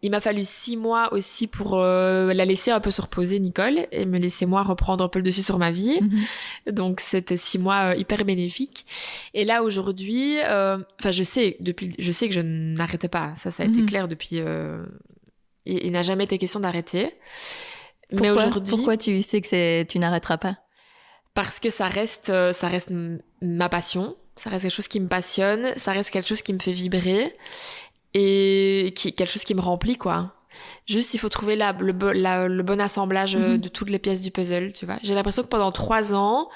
Il m'a fallu 6 mois aussi pour la laisser un peu se reposer, Nicole, et me laisser moi reprendre un peu le dessus sur ma vie. Donc c'était 6 mois hyper bénéfiques. Et là aujourd'hui, je sais que je n'arrêtais pas. Ça a été clair depuis. Il n'a jamais été question d'arrêter. Mais aujourd'hui, pourquoi tu sais que tu n'arrêteras pas ? Parce que ça reste ma passion. Ça reste quelque chose qui me passionne. Ça reste quelque chose qui me fait vibrer. Et quelque chose qui me remplit, quoi. Juste, il faut trouver le bon assemblage de toutes les pièces du puzzle, tu vois. J'ai l'impression que pendant 3 ans,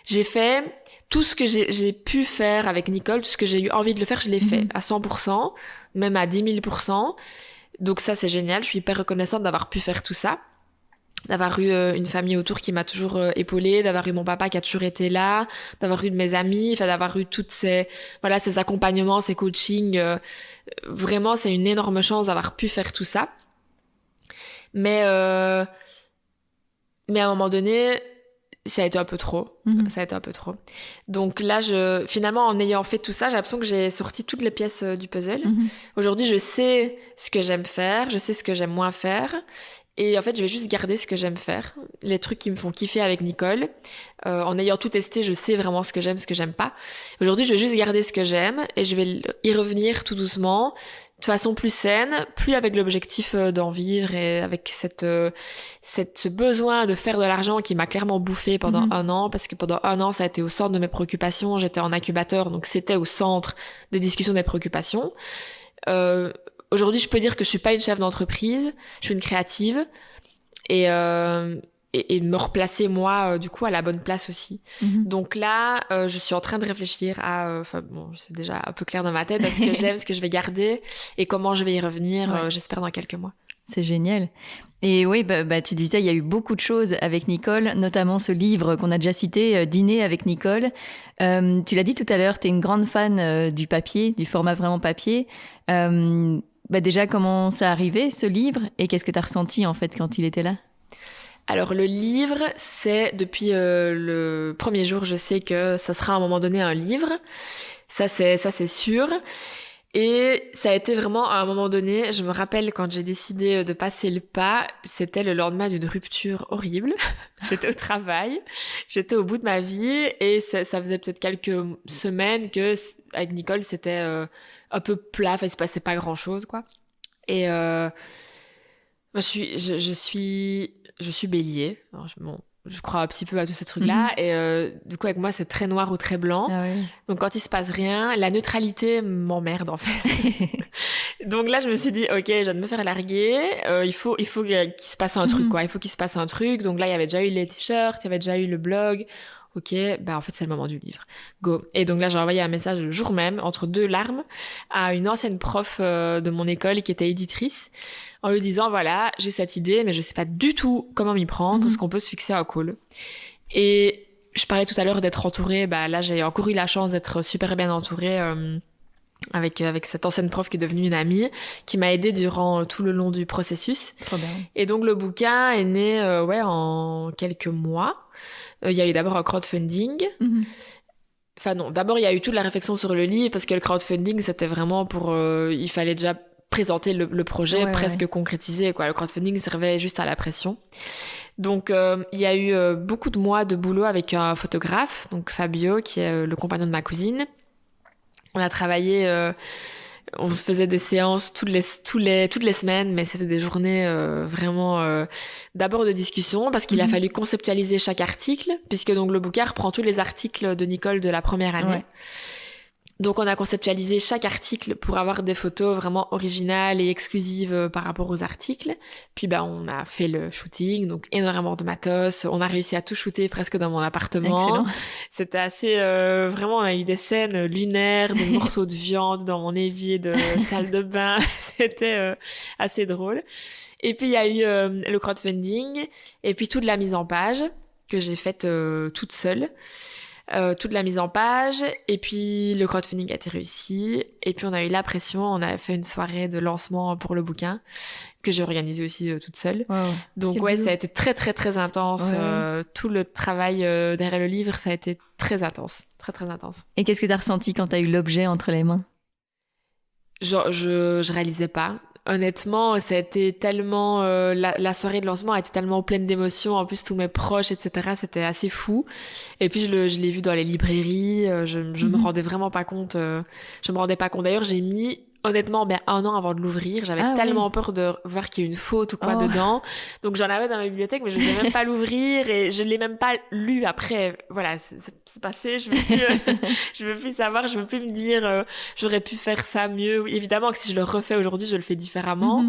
j'ai fait tout ce que j'ai pu faire avec Nicole, tout ce que j'ai eu envie de le faire, je l'ai fait à 100%, même à 10 000%. Donc ça, c'est génial. Je suis hyper reconnaissante d'avoir pu faire tout ça. D'avoir eu une famille autour qui m'a toujours épaulée, d'avoir eu mon papa qui a toujours été là, d'avoir eu de mes amis, d'avoir eu toutes ces accompagnements, ces coachings. Vraiment, c'est une énorme chance d'avoir pu faire tout ça. Mais à un moment donné, ça a été un peu trop. Ça a été un peu trop. Donc là, finalement, en ayant fait tout ça, j'ai l'impression que j'ai sorti toutes les pièces du puzzle. Aujourd'hui, je sais ce que j'aime faire, je sais ce que j'aime moins faire. Et en fait, je vais juste garder ce que j'aime faire, les trucs qui me font kiffer avec Nicole. En ayant tout testé, je sais vraiment ce que j'aime, ce que j'aime pas. Aujourd'hui, je vais juste garder ce que j'aime et je vais y revenir tout doucement, de façon plus saine, plus avec l'objectif d'en vivre et avec ce besoin de faire de l'argent qui m'a clairement bouffé pendant 1 an, parce que pendant 1 an, ça a été au centre de mes préoccupations. J'étais en incubateur, donc c'était au centre des discussions, des préoccupations. aujourd'hui, je peux dire que je suis pas une chef d'entreprise, je suis une créative et me replacer moi du coup à la bonne place aussi. Donc là je suis en train de réfléchir à c'est déjà un peu clair dans ma tête à ce que j'aime, ce que je vais garder et comment je vais y revenir j'espère dans quelques mois. C'est génial. Et oui, tu disais, il y a eu beaucoup de choses avec Nicole, notamment ce livre qu'on a déjà cité, Dîner avec Nicole. Tu l'as dit tout à l'heure, tu es une grande fan du papier, du format vraiment papier. Déjà, comment ça arrivé, ce livre, et qu'est-ce que tu as ressenti en fait quand il était là ? Alors le livre, c'est depuis le premier jour, je sais que ça sera à un moment donné un livre. Ça c'est sûr. Et ça a été vraiment à un moment donné, je me rappelle quand j'ai décidé de passer le pas, c'était le lendemain d'une rupture horrible. J'étais au travail, j'étais au bout de ma vie et ça faisait peut-être quelques semaines que avec Nicole c'était un peu plat, il se passait pas grand-chose quoi. Et moi je suis bélier. Alors, je crois un petit peu à tous ces trucs-là. Et du coup, avec moi, c'est très noir ou très blanc. Ah oui. Donc, quand il se passe rien, la neutralité m'emmerde, en fait. Donc là, je me suis dit, OK, je viens de me faire larguer. Il faut qu'il se passe un truc, quoi. Il faut qu'il se passe un truc. Donc là, il y avait déjà eu les t-shirts, il y avait déjà eu le blog. OK, en fait, c'est le moment du livre. Go. Et donc là, j'ai envoyé un message le jour même, entre 2 larmes, à une ancienne prof de mon école qui était éditrice, en lui disant, voilà, j'ai cette idée, mais je sais pas du tout comment m'y prendre, est-ce qu'on peut se fixer un call? Et je parlais tout à l'heure d'être entourée, là, j'ai encore eu la chance d'être super bien entourée, avec cette ancienne prof qui est devenue une amie, qui m'a aidée durant tout le long du processus. Trop bien. Et donc, le bouquin est né, en quelques mois. Il y a eu d'abord un crowdfunding. Enfin non, d'abord il y a eu toute la réflexion sur le livre parce que le crowdfunding c'était vraiment pour... il fallait déjà présenter le projet, presque concrétisé, quoi. Le crowdfunding servait juste à la pression. Donc il y a eu beaucoup de mois de boulot avec un photographe, donc Fabio, qui est le compagnon de ma cousine. On a travaillé... on se faisait des séances toutes les semaines, mais c'était des journées vraiment d'abord de discussion parce qu'il a fallu conceptualiser chaque article, puisque donc le bouquin reprend tous les articles de Nicole de la première année. Ouais. Donc on a conceptualisé chaque article pour avoir des photos vraiment originales et exclusives par rapport aux articles. Puis on a fait le shooting, donc énormément de matos. On a réussi à tout shooter presque dans mon appartement. Excellent. C'était assez... vraiment, on a eu des scènes lunaires, des morceaux de viande dans mon évier de salle de bain. C'était assez drôle. Et puis il y a eu le crowdfunding et puis toute la mise en page que j'ai faite toute seule. Toute la mise en page, et puis le crowdfunding a été réussi, et puis on a eu la pression, on a fait une soirée de lancement pour le bouquin, que j'ai organisé aussi toute seule. Wow. Donc ça a été très très très intense, tout le travail derrière le livre, ça a été très intense, très très intense. Et qu'est-ce que t'as ressenti quand t'as eu l'objet entre les mains? Genre, je réalisais pas. Honnêtement, ça a été tellement... la soirée de lancement a été tellement pleine d'émotions. En plus, tous mes proches, etc., c'était assez fou. Et puis, je l'ai vu dans les librairies. Je me rendais vraiment pas compte. Je me rendais pas compte. D'ailleurs, j'ai mis... Honnêtement, 1 an avant de l'ouvrir, j'avais tellement peur de voir qu'il y ait une faute ou quoi dedans. Donc j'en avais dans ma bibliothèque, mais je ne voulais même pas l'ouvrir et je ne l'ai même pas lu après. Voilà, c'est passé, je veux plus savoir, je veux plus me dire j'aurais pu faire ça mieux. Oui, évidemment que si je le refais aujourd'hui, je le fais différemment.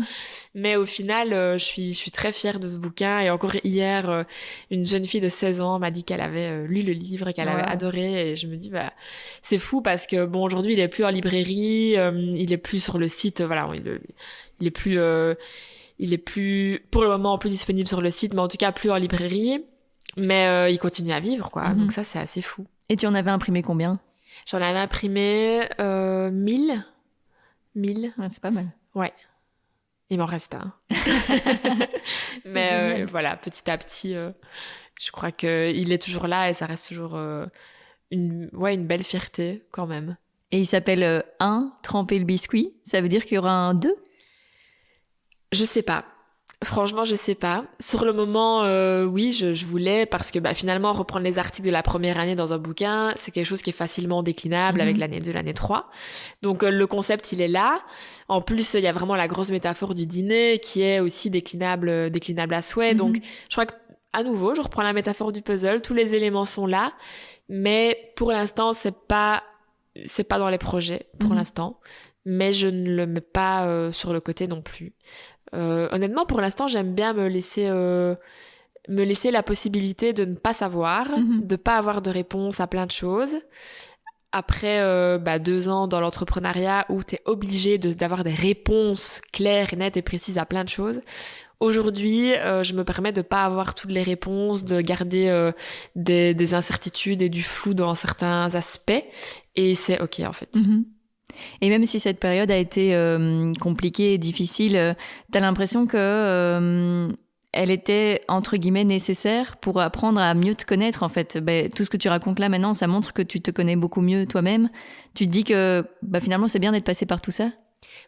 Mais au final, je suis très fière de ce bouquin. Et encore hier, une jeune fille de 16 ans m'a dit qu'elle avait lu le livre et qu'elle avait adoré. Et je me dis, c'est fou parce que aujourd'hui, il est plus en librairie, il est plus sur le site, voilà, il est plus pour le moment plus disponible sur le site, mais en tout cas plus en librairie, mais il continue à vivre, quoi. Donc ça, c'est assez fou. Et tu en avais imprimé combien? J'en avais imprimé 1000. Ouais, c'est pas mal. Ouais. Il m'en reste un. Mais voilà, petit à petit, je crois qu'il est toujours là et ça reste toujours une belle fierté quand même. Et il s'appelle 1, tremper le biscuit. Ça veut dire qu'il y aura un 2? Je sais pas. Franchement, je sais pas. Sur le moment, oui, je voulais, parce que finalement, reprendre les articles de la première année dans un bouquin, c'est quelque chose qui est facilement déclinable avec l'année 2, l'année 3. Donc, le concept, il est là. En plus, il y a vraiment la grosse métaphore du dîner qui est aussi déclinable à souhait. Donc, je crois que, à nouveau, je reprends la métaphore du puzzle. Tous les éléments sont là. Mais pour l'instant, c'est pas dans les projets, pour l'instant. mais je ne le mets pas sur le côté non plus. Honnêtement, pour l'instant, j'aime bien me laisser la possibilité de ne pas savoir, de pas avoir de réponse à plein de choses. Après 2 ans dans l'entrepreneuriat où t'es obligé d'avoir des réponses claires, nettes et précises à plein de choses. Aujourd'hui, je me permets de pas avoir toutes les réponses, de garder des incertitudes et du flou dans certains aspects. Et c'est OK, en fait. Et même si cette période a été compliquée et difficile, t'as l'impression que elle était, entre guillemets, nécessaire pour apprendre à mieux te connaître, en fait. Tout ce que tu racontes là maintenant, ça montre que tu te connais beaucoup mieux toi-même. Tu te dis que finalement, c'est bien d'être passé par tout ça?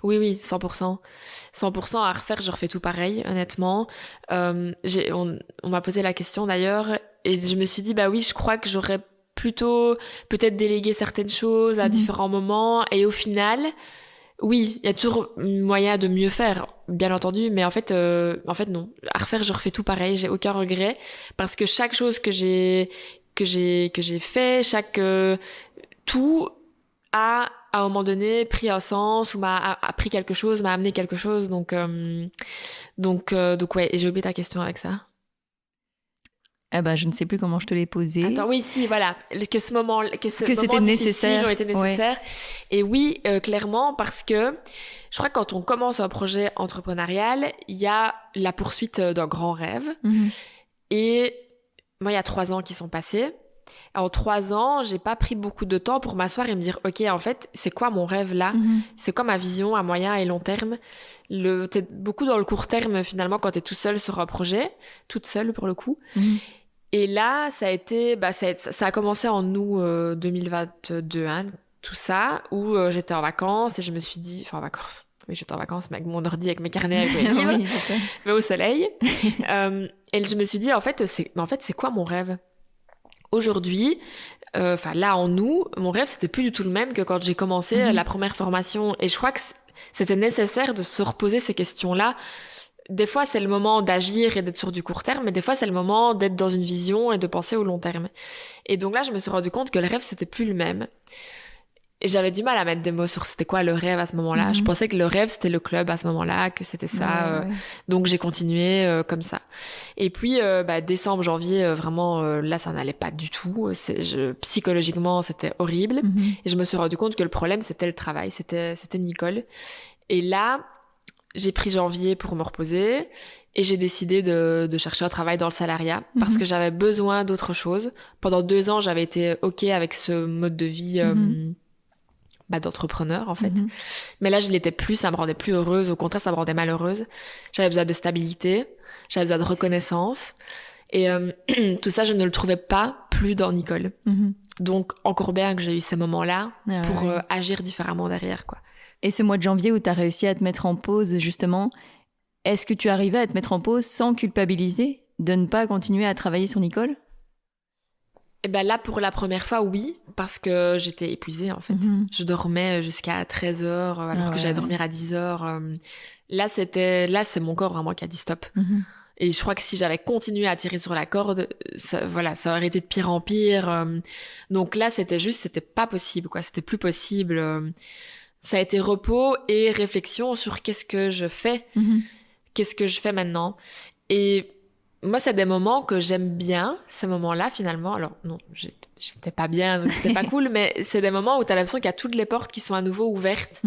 Oui, 100%. 100% à refaire, je refais tout pareil, honnêtement. On m'a posé la question d'ailleurs, et je me suis dit, oui, je crois que j'aurais plutôt peut-être délégué certaines choses à différents moments, et au final... Oui, il y a toujours moyen de mieux faire, bien entendu, mais en fait non. À refaire, je refais tout pareil, j'ai aucun regret parce que chaque chose que j'ai fait, tout a à un moment donné pris un sens ou m'a appris quelque chose, m'a amené quelque chose, donc ouais. Et j'ai oublié ta question avec ça. Je ne sais plus comment je te l'ai posé. Attends, oui, si, voilà. Que c'était nécessaire. Ont été nécessaires. Ouais. Et oui, clairement, parce que je crois que quand on commence un projet entrepreneurial, il y a la poursuite d'un grand rêve. Et moi, il y a 3 ans qui sont passés. En 3 ans, j'ai pas pris beaucoup de temps pour m'asseoir et me dire, OK, en fait, c'est quoi mon rêve là? C'est quoi ma vision à moyen et long terme? T'es beaucoup dans le court terme, finalement, quand t'es tout seul sur un projet. Toute seule, pour le coup. Et là, ça a été, ça a commencé en août 2022, tout ça, où j'étais en vacances et je me suis dit, en vacances, oui, j'étais en vacances, mais avec mon ordi, avec mes carnets, avec mes livres, mais au soleil. Et je me suis dit, en fait, c'est quoi mon rêve? Aujourd'hui, là, en août, mon rêve, c'était plus du tout le même que quand j'ai commencé la première formation. Et je crois que c'était nécessaire de se reposer ces questions-là. Des fois, c'est le moment d'agir et d'être sur du court terme, mais des fois, c'est le moment d'être dans une vision et de penser au long terme. Et donc là, je me suis rendu compte que le rêve, c'était plus le même. Et j'avais du mal à mettre des mots sur c'était quoi le rêve à ce moment-là. Je pensais que le rêve, c'était le club à ce moment-là, que c'était ça. Donc, j'ai continué comme ça. Et puis, décembre, janvier, vraiment, là, ça n'allait pas du tout. Psychologiquement, c'était horrible. Et je me suis rendu compte que le problème, c'était le travail. C'était Nicole. Et là... J'ai pris janvier pour me reposer et j'ai décidé de chercher un travail dans le salariat parce que j'avais besoin d'autre chose. Pendant 2 ans, j'avais été OK avec ce mode de vie d'entrepreneur, en fait. Mais là, je l'étais plus, ça me rendait plus heureuse. Au contraire, ça me rendait malheureuse. J'avais besoin de stabilité, j'avais besoin de reconnaissance. Et tout ça, je ne le trouvais pas plus dans Nicole. Donc, encore bien que j'ai eu ces moments-là pour agir différemment derrière, quoi. Et ce mois de janvier où tu as réussi à te mettre en pause, justement, est-ce que tu arrivais à te mettre en pause sans culpabiliser de ne pas continuer à travailler sur Nicole? Là, pour la première fois, oui, parce que j'étais épuisée, en fait. Je dormais jusqu'à 13h, alors que j'allais dormir à 10h. Là, c'est mon corps vraiment qui a dit stop. Et je crois que si j'avais continué à tirer sur la corde, ça aurait été de pire en pire. Donc là, c'était pas possible, quoi. C'était plus possible. Ça a été repos et réflexion sur qu'est-ce que je fais, qu'est-ce que je fais maintenant. Et moi, c'est des moments que j'aime bien, ces moments-là, finalement. Alors, non, j'étais pas bien, donc c'était pas cool, mais c'est des moments où t'as l'impression qu'il y a toutes les portes qui sont à nouveau ouvertes.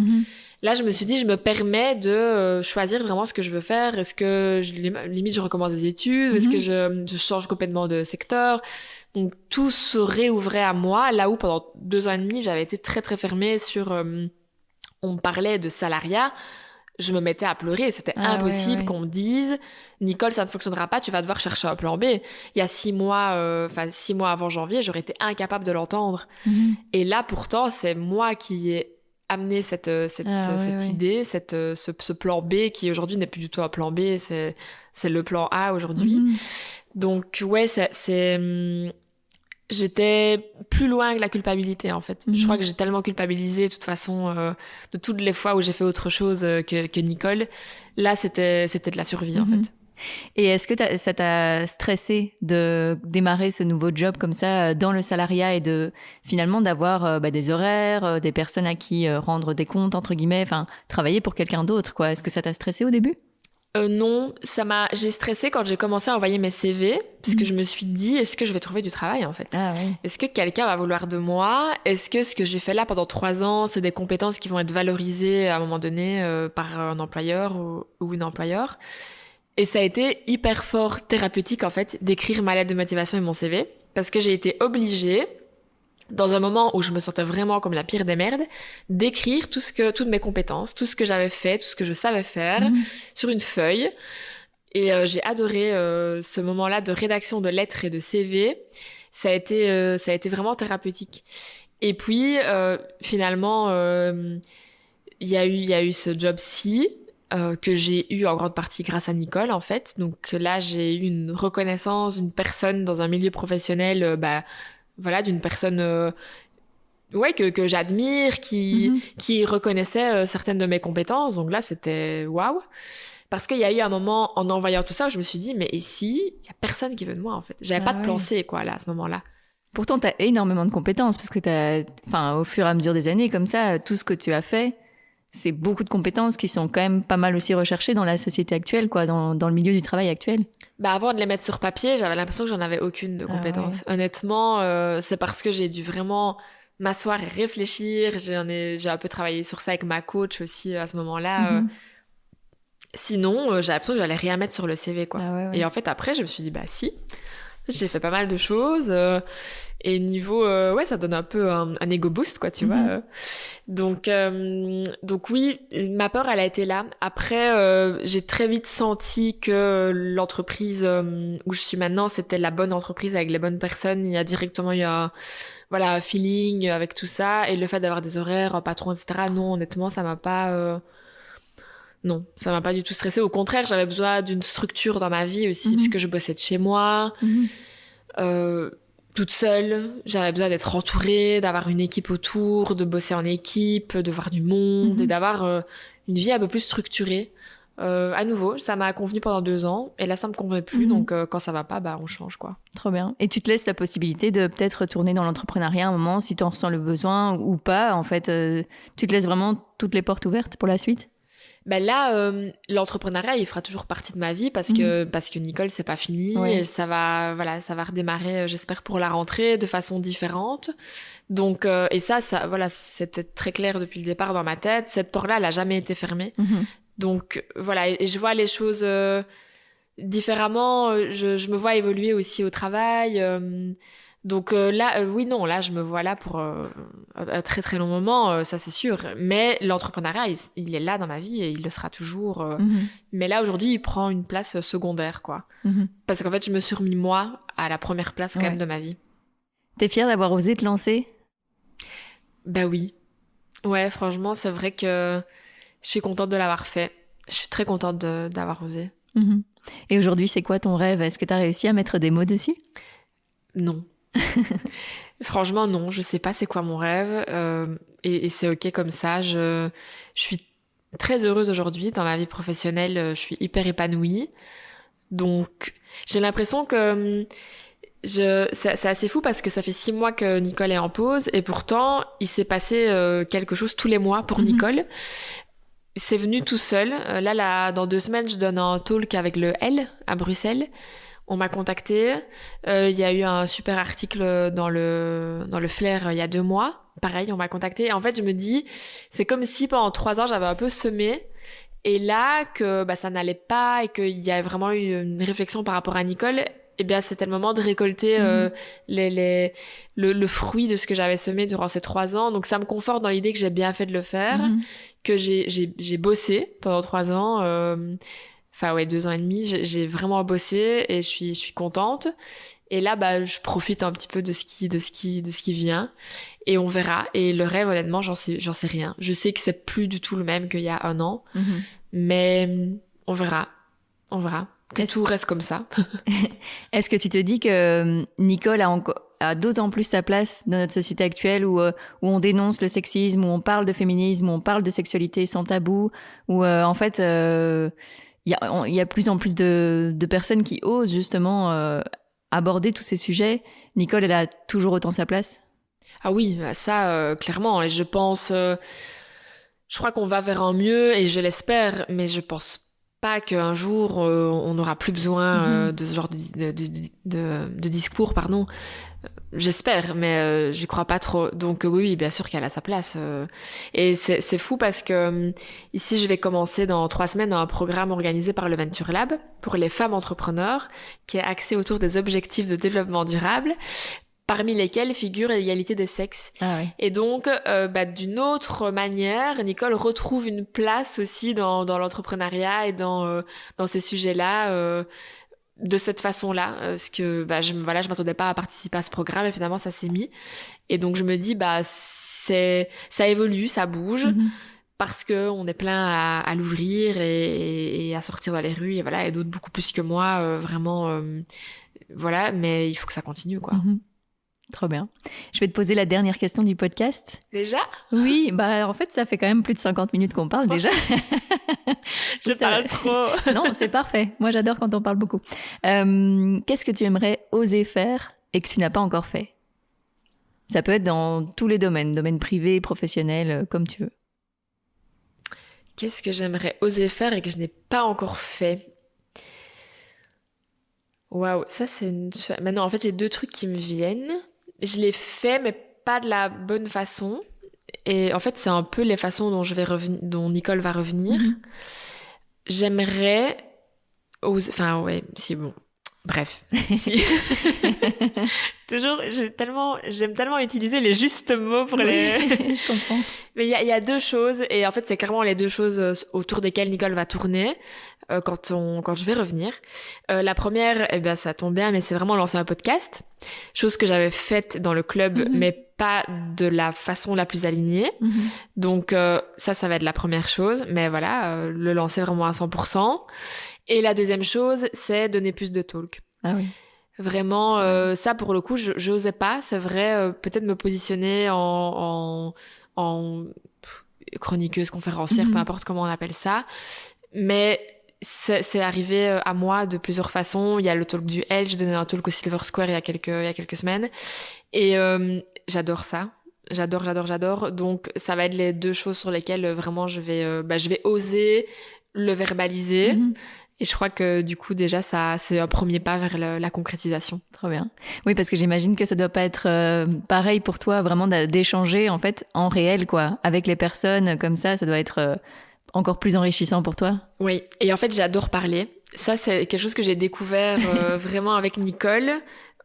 Là, je me suis dit, je me permets de choisir vraiment ce que je veux faire. Est-ce que, limite, je recommence des études? Est-ce que je change complètement de secteur? Donc, tout se réouvrait à moi, là où pendant 2 ans et demi, j'avais été très, très fermée sur... on me parlait de salariat, je me mettais à pleurer. C'était impossible qu'on me dise « Nicole, ça ne fonctionnera pas, tu vas devoir chercher un plan B ». Il y a 6 mois, 6 mois avant janvier, j'aurais été incapable de l'entendre. Et là, pourtant, c'est moi qui ai amené cette idée, ce plan B qui aujourd'hui n'est plus du tout un plan B, c'est le plan A aujourd'hui. Donc, j'étais plus loin que la culpabilité, en fait. Je crois que j'ai tellement culpabilisé, de toute façon, de toutes les fois où j'ai fait autre chose que Nicole. Là, c'était de la survie, en fait. Et est-ce que ça t'a stressé de démarrer ce nouveau job comme ça dans le salariat et de finalement d'avoir des horaires, des personnes à qui rendre des comptes entre guillemets, enfin travailler pour quelqu'un d'autre quoi. Est-ce que ça t'a stressé au début? Non, j'ai stressé quand j'ai commencé à envoyer mes CV, parce que je me suis dit, est-ce que je vais trouver du travail en fait? Ah oui. Est-ce que quelqu'un va vouloir de moi? Est-ce que ce que j'ai fait là pendant 3 ans, c'est des compétences qui vont être valorisées à un moment donné par un employeur ou une employeur? Et ça a été hyper fort thérapeutique en fait d'écrire ma lettre de motivation et mon CV, parce que j'ai été obligée, dans un moment où je me sentais vraiment comme la pire des merdes, d'écrire toutes mes compétences, tout ce que j'avais fait, tout ce que je savais faire sur une feuille. Et j'ai adoré ce moment-là de rédaction de lettres et de CV. Ça a été vraiment thérapeutique. Et puis finalement, il y a eu ce job-ci que j'ai eu en grande partie grâce à Nicole en fait. Donc là, j'ai eu une reconnaissance d'une personne dans un milieu professionnel, voilà, d'une personne que j'admire, qui reconnaissait certaines de mes compétences. Donc là, c'était waouh. Parce qu'il y a eu un moment, en envoyant tout ça, je me suis dit, mais ici, il y a personne qui veut de moi, en fait. J'avais pas de plan C, quoi, là, à ce moment-là. Pourtant, t'as énormément de compétences parce que au fur et à mesure des années, comme ça, tout ce que tu as fait, c'est beaucoup de compétences qui sont quand même pas mal aussi recherchées dans la société actuelle, quoi, dans le milieu du travail actuel. Avant de les mettre sur papier, j'avais l'impression que j'en avais aucune de compétences. Ah ouais. Honnêtement, c'est parce que j'ai dû vraiment m'asseoir et réfléchir. J'ai un peu travaillé sur ça avec ma coach aussi à ce moment-là. Sinon, j'ai l'impression que j'allais rien mettre sur le CV, quoi. Et en fait, après, je me suis dit, si, j'ai fait pas mal de choses. Et niveau, ça donne un peu un ego boost, quoi, tu vois. Donc oui, ma peur, elle a été là. Après, j'ai très vite senti que l'entreprise où je suis maintenant, c'était la bonne entreprise avec les bonnes personnes. Il y a directement eu un feeling avec tout ça. Et le fait d'avoir des horaires, un patron, etc. Non, honnêtement, ça m'a pas... Non, ça m'a pas du tout stressée. Au contraire, j'avais besoin d'une structure dans ma vie aussi, puisque je bossais de chez moi. Toute seule, j'avais besoin d'être entourée, d'avoir une équipe autour, de bosser en équipe, de voir du monde et d'avoir une vie un peu plus structurée. À nouveau, ça m'a convenu pendant 2 ans et là ça me convenait plus, donc quand ça va pas, on change quoi. Trop bien. Et tu te laisses la possibilité de peut-être retourner dans l'entrepreneuriat à un moment si tu en ressens le besoin ou pas. En fait, tu te laisses vraiment toutes les portes ouvertes pour la suite? Là, l'entrepreneuriat, il fera toujours partie de ma vie parce que Nicole, c'est pas fini et ça va redémarrer, j'espère pour la rentrée de façon différente. Donc et ça, voilà, c'était très clair depuis le départ dans ma tête. Cette porte-là, elle a jamais été fermée. Donc voilà, et je vois les choses différemment. Je me vois évoluer aussi au travail. Donc là, là, je me vois là pour un très très long moment, ça c'est sûr. Mais l'entrepreneuriat, il est là dans ma vie et il le sera toujours. Mais là, aujourd'hui, il prend une place secondaire, quoi. Parce qu'en fait, je me suis remis, moi, à la première place quand même de ma vie. T'es fière d'avoir osé te lancer? Oui. Ouais, franchement, c'est vrai que je suis contente de l'avoir fait. Je suis très contente d'avoir osé. Et aujourd'hui, c'est quoi ton rêve? Est-ce que t'as réussi à mettre des mots dessus? Non. Franchement, non. Je sais pas c'est quoi mon rêve. Et c'est OK comme ça. Je suis très heureuse aujourd'hui dans ma vie professionnelle. Je suis hyper épanouie. Donc, j'ai l'impression que... c'est assez fou parce que ça fait 6 mois que Nicole est en pause et pourtant, il s'est passé quelque chose tous les mois pour Nicole. C'est venu tout seul. Là, dans 2 semaines, je donne un talk avec le L à Bruxelles. On m'a contacté. Il y a eu un super article dans le Flair il y a 2 mois. Pareil, on m'a contacté. En fait, je me dis, c'est comme si pendant 3 ans, j'avais un peu semé. Et là, que ça n'allait pas et qu'il y a vraiment eu une réflexion par rapport à Nicole, eh bien, c'était le moment de récolter le fruit de ce que j'avais semé durant ces 3 ans. Donc, ça me conforte dans l'idée que j'ai bien fait de le faire, que j'ai bossé pendant 3 ans. 2 ans et demi, j'ai vraiment bossé et je suis contente. Et là, je profite un petit peu de ce qui vient et on verra. Et le rêve, honnêtement, j'en sais rien. Je sais que c'est plus du tout le même qu'il y a 1 an, mais on verra. Que tout reste comme ça. Est-ce que tu te dis que Nicole a d'autant plus sa place dans notre société actuelle où on dénonce le sexisme, où on parle de féminisme, où on parle de sexualité sans tabou, où en fait il y a de plus en plus de personnes qui osent justement aborder tous ces sujets. Nicole, elle a toujours autant sa place? Ah oui, ça, clairement. Et je pense, je crois qu'on va vers un mieux et je l'espère, mais je pense pas qu'un jour on n'aura plus besoin de ce genre de discours, pardon. J'espère, mais j'y crois pas trop. Donc oui, bien sûr qu'elle a sa place. Et c'est fou parce que ici, je vais commencer dans 3 semaines un programme organisé par le Venture Lab pour les femmes entrepreneurs, qui est axé autour des objectifs de développement durable, parmi lesquels figure l'égalité des sexes. Ah oui. Et donc, d'une autre manière, Nicole retrouve une place aussi dans l'entrepreneuriat et dans ces sujets-là. De cette façon-là, parce que je m'attendais pas à participer à ce programme et finalement ça s'est mis. Et donc je me dis ça évolue, ça bouge parce que on est plein à l'ouvrir et à sortir dans les rues et voilà, et d'autres beaucoup plus que moi vraiment voilà, mais il faut que ça continue quoi. Trop bien. Je vais te poser la dernière question du podcast. Déjà ? Oui, en fait, ça fait quand même plus de 50 minutes qu'on parle déjà. Je parle trop. Non, c'est parfait. Moi, j'adore quand on parle beaucoup. Qu'est-ce que tu aimerais oser faire et que tu n'as pas encore fait ? Ça peut être dans tous les domaine privé, professionnel, comme tu veux. Qu'est-ce que j'aimerais oser faire et que je n'ai pas encore fait ? Waouh, ça c'est une... Maintenant, en fait, j'ai 2 trucs qui me viennent. Je les fais, mais pas de la bonne façon. Et en fait, c'est un peu les façons dont Nicole va revenir. J'aimerais oser... Enfin, ouais, si, bon. Bref. Si. Toujours, j'aime tellement utiliser les justes mots pour les... Je comprends. Mais il y a 2 choses, et en fait, c'est clairement les 2 choses autour desquelles Nicole va tourner quand je vais revenir. La première, ça tombe bien, mais c'est vraiment lancer un podcast. Chose que j'avais faite dans le club, mais pas de la façon la plus alignée. Donc, ça va être la première chose. Mais voilà, le lancer vraiment à 100%. Et la deuxième chose, c'est donner plus de talk. Ah oui. Vraiment, ça pour le coup, j'osais pas. C'est vrai, peut-être me positionner en chroniqueuse, conférencière, peu importe comment on appelle ça. Mais c'est arrivé à moi de plusieurs façons. Il y a le talk du L, j'ai donné un talk au Silver Square il y a quelques semaines. Et j'adore ça. J'adore. Donc ça va être les 2 choses sur lesquelles vraiment je vais oser le verbaliser. Et je crois que du coup déjà ça c'est un premier pas vers la concrétisation. Trop bien. Oui, parce que j'imagine que ça doit pas être pareil pour toi vraiment d'échanger en fait en réel quoi avec les personnes comme ça doit être encore plus enrichissant pour toi. Oui, et en fait j'adore parler. Ça c'est quelque chose que j'ai découvert vraiment avec Nicole.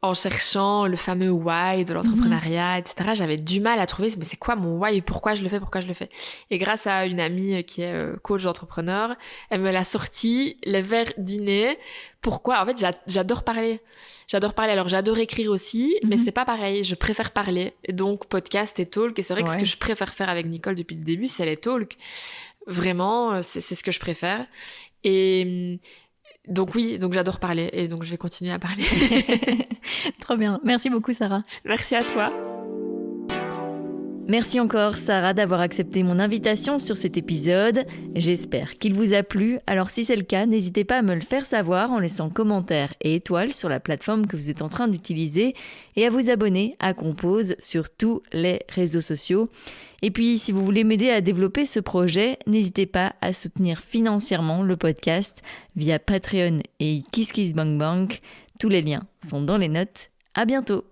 En cherchant le fameux why de l'entrepreneuriat, etc., j'avais du mal à trouver, mais c'est quoi mon why et pourquoi je le fais. Et grâce à une amie qui est coach d'entrepreneur, elle me l'a sorti les verres du nez. Pourquoi ? En fait, j'adore parler. Alors, j'adore écrire aussi, mais c'est pas pareil. Je préfère parler. Et donc, podcast et talk. Et c'est vrai que ce que je préfère faire avec Nicole depuis le début, c'est les talks. Vraiment, c'est ce que je préfère. Et... Donc j'adore parler et donc je vais continuer à parler. Trop bien. Merci beaucoup Sarah. Merci à toi. Merci encore Sarah d'avoir accepté mon invitation sur cet épisode. J'espère qu'il vous a plu. Alors si c'est le cas, n'hésitez pas à me le faire savoir en laissant commentaires et étoiles sur la plateforme que vous êtes en train d'utiliser et à vous abonner à Compose sur tous les réseaux sociaux. Et puis, si vous voulez m'aider à développer ce projet, n'hésitez pas à soutenir financièrement le podcast via Patreon et KissKissBankBank. Tous les liens sont dans les notes. À bientôt!